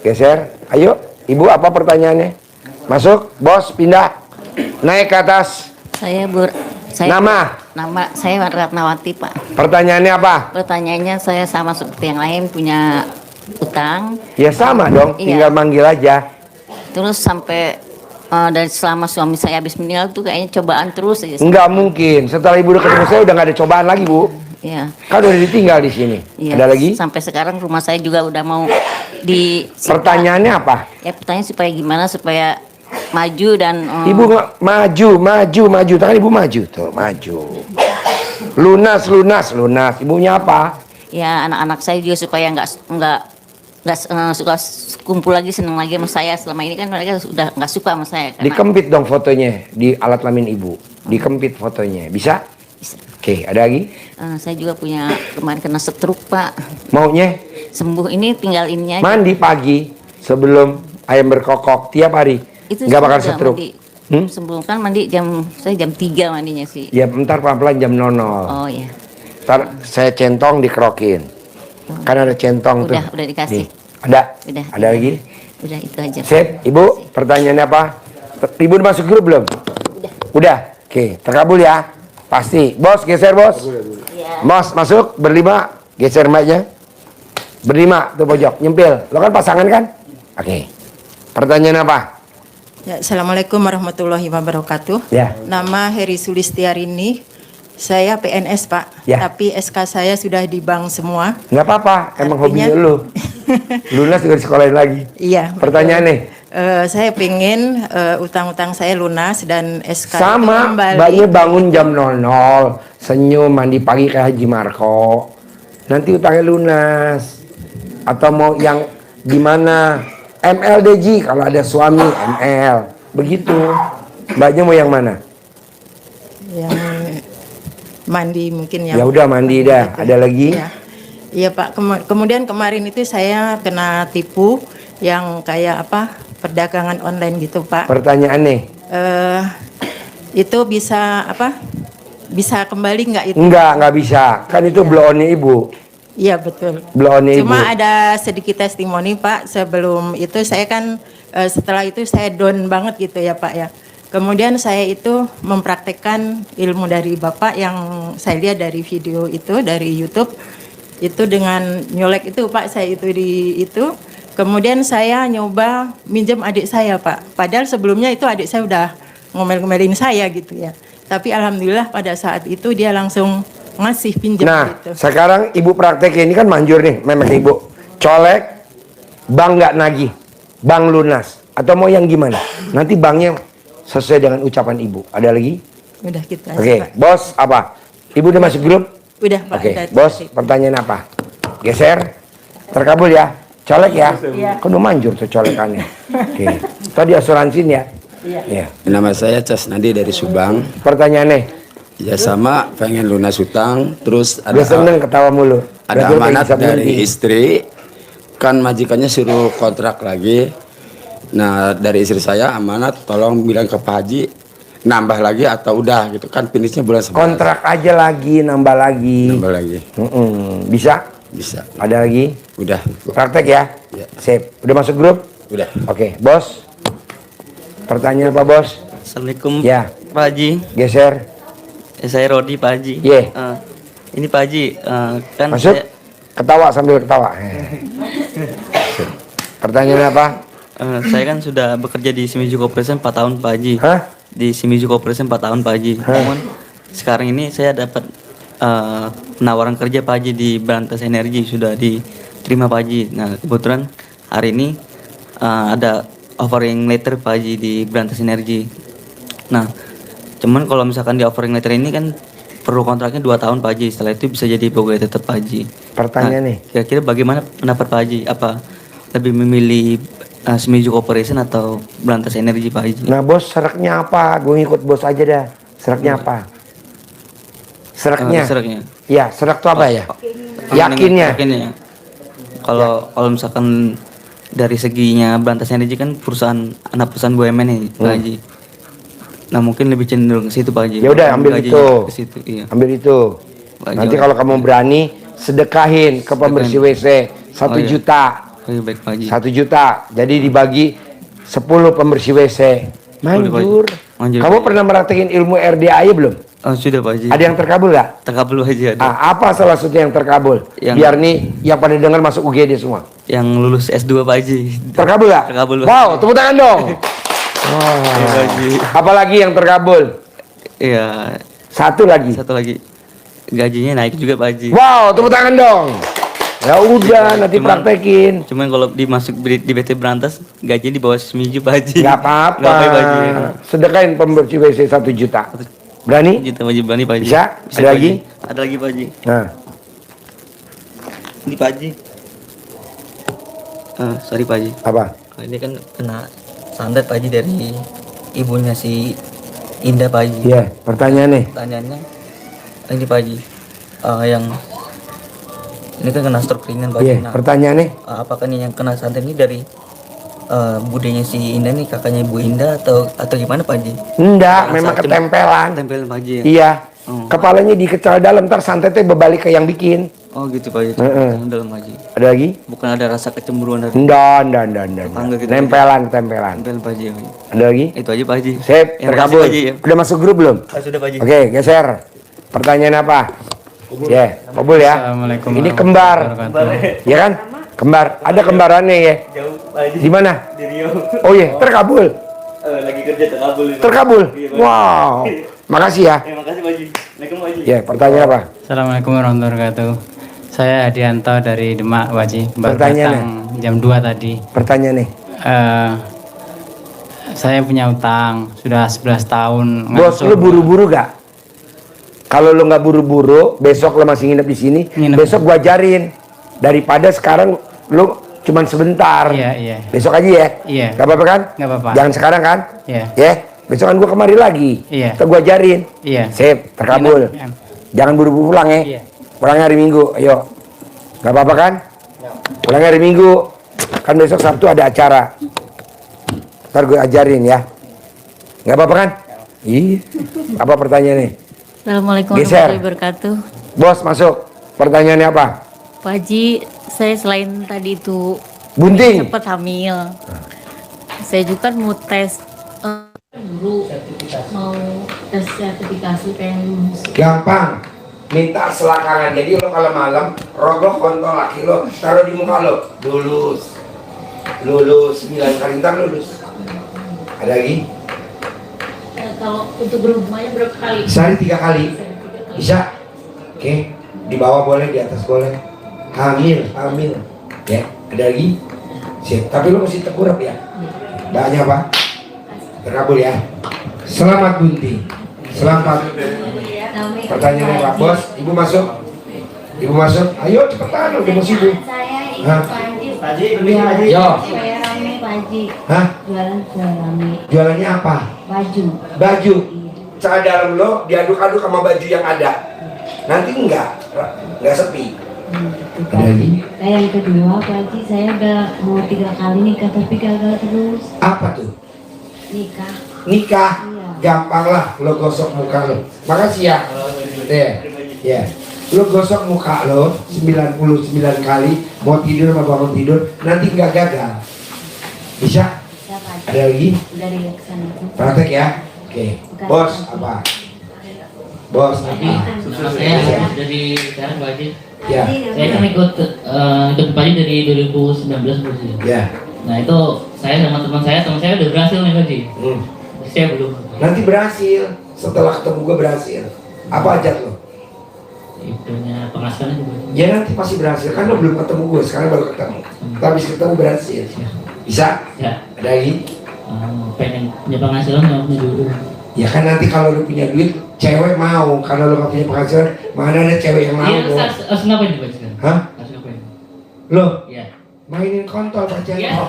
Geser. Ayo, Ibu apa pertanyaannya? Masuk, bos, pindah. Naik ke atas. Nama saya Ratnawati Pak. Pertanyaannya apa? Pertanyaannya saya sama seperti yang lain punya utang. Ya sama dong, Iya. tinggal manggil aja. Terus sampai dari selama suami saya habis meninggal tuh kayaknya cobaan terus aja. Enggak mungkin. Setelah Ibu udah ketemu saya udah nggak ada cobaan lagi, Bu. Iya. Kan udah ditinggal di sini. Iya. Ada lagi? Sampai sekarang rumah saya juga udah mau di. Pertanyaannya apa? Ya pertanyaan supaya gimana supaya maju dan. Ibu nggak maju. Tangan Ibu maju tuh, maju. Lunas. Ibunya apa? Ya anak-anak saya juga supaya nggak suka kumpul lagi seneng lagi sama saya. Selama ini kan mereka sudah nggak suka sama saya. Dikempit dong fotonya di alat kelamin Ibu. Dikempit fotonya. Bisa? Oke, ada lagi? Saya juga punya kemarin kena stroke Pak. Maunya? Sembuh ini tinggal ini aja. Mandi pagi sebelum ayam berkokok tiap hari. Itu Nggak bakal sudah stroke. mandi. Sebelum kan mandi saya jam 3 mandinya sih. Ya bentar pelan-pelan jam 00. Oh ya. Ntar saya centong dikerokin. Kan ada centong tuh. Udah dikasih. Nih, ada? Udah. Ada lagi? Udah itu aja. Sip, Ibu, pertanyaannya apa? Ibu udah masuk grup belum? Udah. Oke, terkabul ya. Pasti. Bos, geser bos. Bos, masuk berlima. Geser mic-nya. Berlima tuh pojok, nyempil. Lo kan pasangan kan? Oke. Pertanyaan apa? Ya, Assalamualaikum warahmatullahi wabarakatuh. Ya. Nama Heri Sulistiarini. Saya PNS Pak. Ya. Tapi SK saya sudah di bank semua. Nggak apa-apa, emang hobinya Artinya- lu. Lunas juga disekolahin lagi. Iya. Pertanyaan nih. Saya pingin utang-utang saya lunas dan SK Sama, kembali. mbaknya bangun jam 00, senyum, mandi pagi kayak Haji Marco. Nanti utangnya lunas. Atau mau yang gimana? MLDG kalau ada suami ML. Begitu. Mbaknya mau yang mana? Yang mandi mungkin yang. Ya udah mandi dah. Ada lagi? Iya. Iya Pak, kemudian kemarin itu saya kena tipu yang kayak apa perdagangan online gitu Pak. Pertanyaan nih. Itu bisa apa? Bisa kembali nggak itu? Nggak bisa. Kan itu blow on-nya ibu. Iya betul. Blow on-nya ibu. Cuma ada sedikit testimoni Pak. Sebelum itu saya kan setelah itu saya down banget gitu ya Pak ya. Kemudian saya itu mempraktekkan ilmu dari Bapak yang saya lihat dari video itu dari YouTube. Itu dengan nyolek itu Pak, saya itu di itu. Kemudian saya nyoba minjem adik saya Pak. Padahal sebelumnya itu adik saya udah ngomel-ngomelin saya gitu ya. Tapi alhamdulillah pada saat itu dia langsung ngasih pinjam gitu. Sekarang ibu praktek ini kan manjur nih, memang ibu. Colek, bank nggak nagih, bank lunas. Atau mau yang gimana? Nanti banknya sesuai dengan ucapan ibu. Ada lagi? Udah kita. Oke, bos apa? Ibu udah masuk grup? Udah Pak. Oke, udah, bos, pertanyaan apa? Geser, terkabul ya, colek ya. Iya. Kan udah manjur tuh colekannya. Oke, tadi asuransiin ya. Iya. Nama saya Casnadi dari Subang. Pertanyaannya? Ya sama, pengen lunas hutang, terus ada Dia seneng ketawa mulu. ada Berarti amanat bisa dari berhenti. istri, kan majikannya suruh kontrak lagi. Nah dari istri saya amanat, tolong bilang ke Pak Haji nambah lagi atau udah gitu kan finishnya bulan 11. Kontrak aja lagi, nambah lagi. Nambah lagi. Bisa? Bisa. Ada lagi? Udah. Praktek ya? Ya. Sip. Udah masuk grup? Udah. Oke, bos. Pertanyaan apa bos? Assalamualaikum Ya. Pak Haji. Geser. Saya Rodi Pak Haji. Ye. Ini Pak Haji, kan Masuk. saya Ketawa sambil ketawa. Pertanyaan apa? saya kan sudah bekerja di Shimizu Corporation 4 tahun Pak Haji. Di Shimizu Corporation 4 tahun Pak Haji. Namun sekarang ini saya dapat penawaran kerja Pak Haji di Berantas Energi, sudah diterima Pak Haji. Nah kebetulan hari ini ada offering letter Pak Haji di Berantas Energi. Nah cuman kalau misalkan di offering letter ini kan perlu kontraknya 2 tahun Pak Haji. Setelah itu bisa jadi pegawai tetap Pak Haji. Pertanyaan nih. Kira-kira bagaimana pendapat Pak Haji? Apa lebih memilih Shimizu Corporation atau Berantas Energi Pak Haji? Nah bos, sereknya apa? Gue ngikut bos aja dah. Sereknya apa? Sereknya? Sereknya. Ya, serak tuh apa ya? Yakinnya. Yakinnya. Kalau misalkan dari seginya Berantas Energi kan perusahaan anak perusahaan BUMN nih Pak Haji. Nah mungkin lebih cenderung ke situ Pak Haji. Ya udah ambil Gajinya itu. ke situ, iya. Ambil itu. Pak Haji, Nanti kalau kamu berani sedekahin ke pembersih WC 1 Oh, iya. juta. Oh, iya, baik Pak Haji. 1 juta. Jadi dibagi 10 pembersih WC. Manjur. Manjur, Kamu Pak Haji. pernah praktekin ilmu RDAI belum? Oh sudah Pak Haji. Ada yang terkabul nggak? Terkabul Pak Haji ada. Apa salah satu yang terkabul? Biar nih yang pada dengar masuk UGD semua. Yang lulus S2 Pak Haji. Terkabul nggak? Terkabul. Pak. Wow, tepuk tangan dong. Iya, Pak Haji. Apalagi yang terkabul? Iya. Satu lagi. Satu lagi. Gajinya naik juga Pak Haji. Wow, tepuk tangan dong. Ya udah, nanti praktekin. Cuman kalau dimasuk di BT Berantas, gajinya di bawah Shimizu Pak Haji. Nggak apa-apa. Nggak apa-apa Pak Haji. Sedekahin pembersih WC 1 juta. Berani? Juta Pak Haji, berani Pak Haji. Bisa? Bisa, Ada Pak lagi? Haji. Ada lagi Pak Haji. Nah, Ini Pak Haji. Sorry Pak Haji. apa? Ini kan kena santet Pak Haji dari ibunya si Indah Pak Haji. Iya, pertanyaannya. Pertanyaannya ini Pak Haji, yang ini kan kena stroke ringan Pak Haji. Iya, pertanyaannya. Apakah nih yang kena santet ini dari budenya si Indah nih, kakaknya Ibu Indah atau gimana Pak Haji? Enggak, Rasa memang cem- ketempelan. Tempelan Pak Haji ya? Iya. Oh. Kepalanya dikecil dalam, ntar santetnya berbalik ke yang bikin. Oh gitu Pak Haji. Yang dalam Pak Haji. Ada lagi? Bukan ada rasa kecemburuan dari Enggak. tetangga gitu. Nempelan, ketempelan. Tempelan Pak Haji. Ada lagi? Itu aja Pak Haji. Sip, Yang terkabul. makasih, Pak Haji, ya. Udah masuk grup belum? Sudah Pak Haji. Oke, geser. Pertanyaan apa? Ya, kabul ya. Assalamualaikum Ini kembar. Ya kan? Kembar. Ada kembarannya ya. Jauh Pak Haji. Di mana? Di Rio. Oh iya, terkabul. Lagi kerja terkabul. Pak. Terkabul. Iya, Pak. Wow. Makasih ya. Makasih Pak Haji. Assalamualaikum Pak Haji. Ya, pertanyaan apa? Assalamualaikum warahmatullahi wabarakatuh. Saya Hadianto dari Demak, Pak Haji. Baru Pertanyaannya? datang jam 2 tadi. Pertanyaan nih. Saya punya utang sudah 11 tahun. Bos, lu buru-buru gak? Kalau lu nggak buru-buru, besok lu masih nginep di sini, besok gua ajarin. Daripada sekarang lu cuman sebentar. Iya. Besok aja ya. Iya. Gak apa-apa kan? Gak apa-apa. Jangan sekarang kan? Iya. Ya. Besok kan gua kemari lagi. Iya. Ntar gua ajarin. Iya. Sip, terkabul. Iya. Jangan buru-buru pulang ya. Iya. Pulangnya hari Minggu, ayo. Gak apa-apa kan? Pulangnya hari Minggu. Kan besok Sabtu ada acara. Ntar gue ajarin ya. Gak apa-apa kan? Ih. Apa pertanyaannya? Assalamualaikum Geser. warahmatullahi wabarakatuh. Bos masuk. Pertanyaannya apa? Pak Haji, saya selain tadi itu Bunting. cepat hamil, saya juga kan mau tes dulu, mau tes sertifikasi PNS. Gampang. Minta selangkangan. Jadi lo kalau malam rogoh kontol laki lo, taruh di muka lo. Lulus. Lulus 9 kali ntar lulus. Ada lagi? Kalau untuk berhubungannya berapa kali? Sehari 3 kali. Bisa? Oke. Di bawah boleh, di atas boleh. Hamil. Ya, ada lagi? Sip. Tapi lo mesti tengkurap ya. Banyak Pak. Terkabul ya. Selamat Bunting. Selamat. Pertanyaannya Pak Bos, Ibu masuk. Ibu masuk. Ayo cepetan, udah mau sibuk. Hah? Yo. Saya rame Pak Haji. Hah? Jualan rame. Jualannya apa? Baju. Baju. Cara dalam lo diaduk-aduk sama baju yang ada. Nanti enggak sepi. Ada lagi? Yang kedua Pak Haji, saya udah mau 3 kali nikah tapi gagal terus. Apa tuh? Nikah. Nikah. Gampang lah, lo gosok muka lo. Makasih ya. Ya. Lo gosok muka lo 99 kali, mau tidur sama bangun tidur, nanti nggak gagal. Bisa? Ada lagi? Dari kesana. Praktek ya. Oke. Bos apa? Bos apa? Saya dari sekarang Pak Haji. Ya. Saya kan ikut Pak Haji dari 2019 Pak Haji. Ya. Nah itu saya sama teman saya udah berhasil nih Pak Haji. Saya belum. Nanti berhasil. Setelah ketemu gue berhasil. Apa aja lo? Punya penghasilan juga. Ya nanti pasti berhasil. Kan lo belum ketemu gue, sekarang baru ketemu. Tapi ketemu berhasil. Bisa? Ya. Ada lagi? Pengen punya penghasilan nggak punya dulu. Ya kan nanti kalau lu punya duit, cewek mau. Karena lu gak punya penghasilan, mana ada cewek yang mau? Iya, harus ngapain nih Pak Haji? Hah? Harus ngapain? Lo? Iya. Mainin kontol pacarnya. Iya.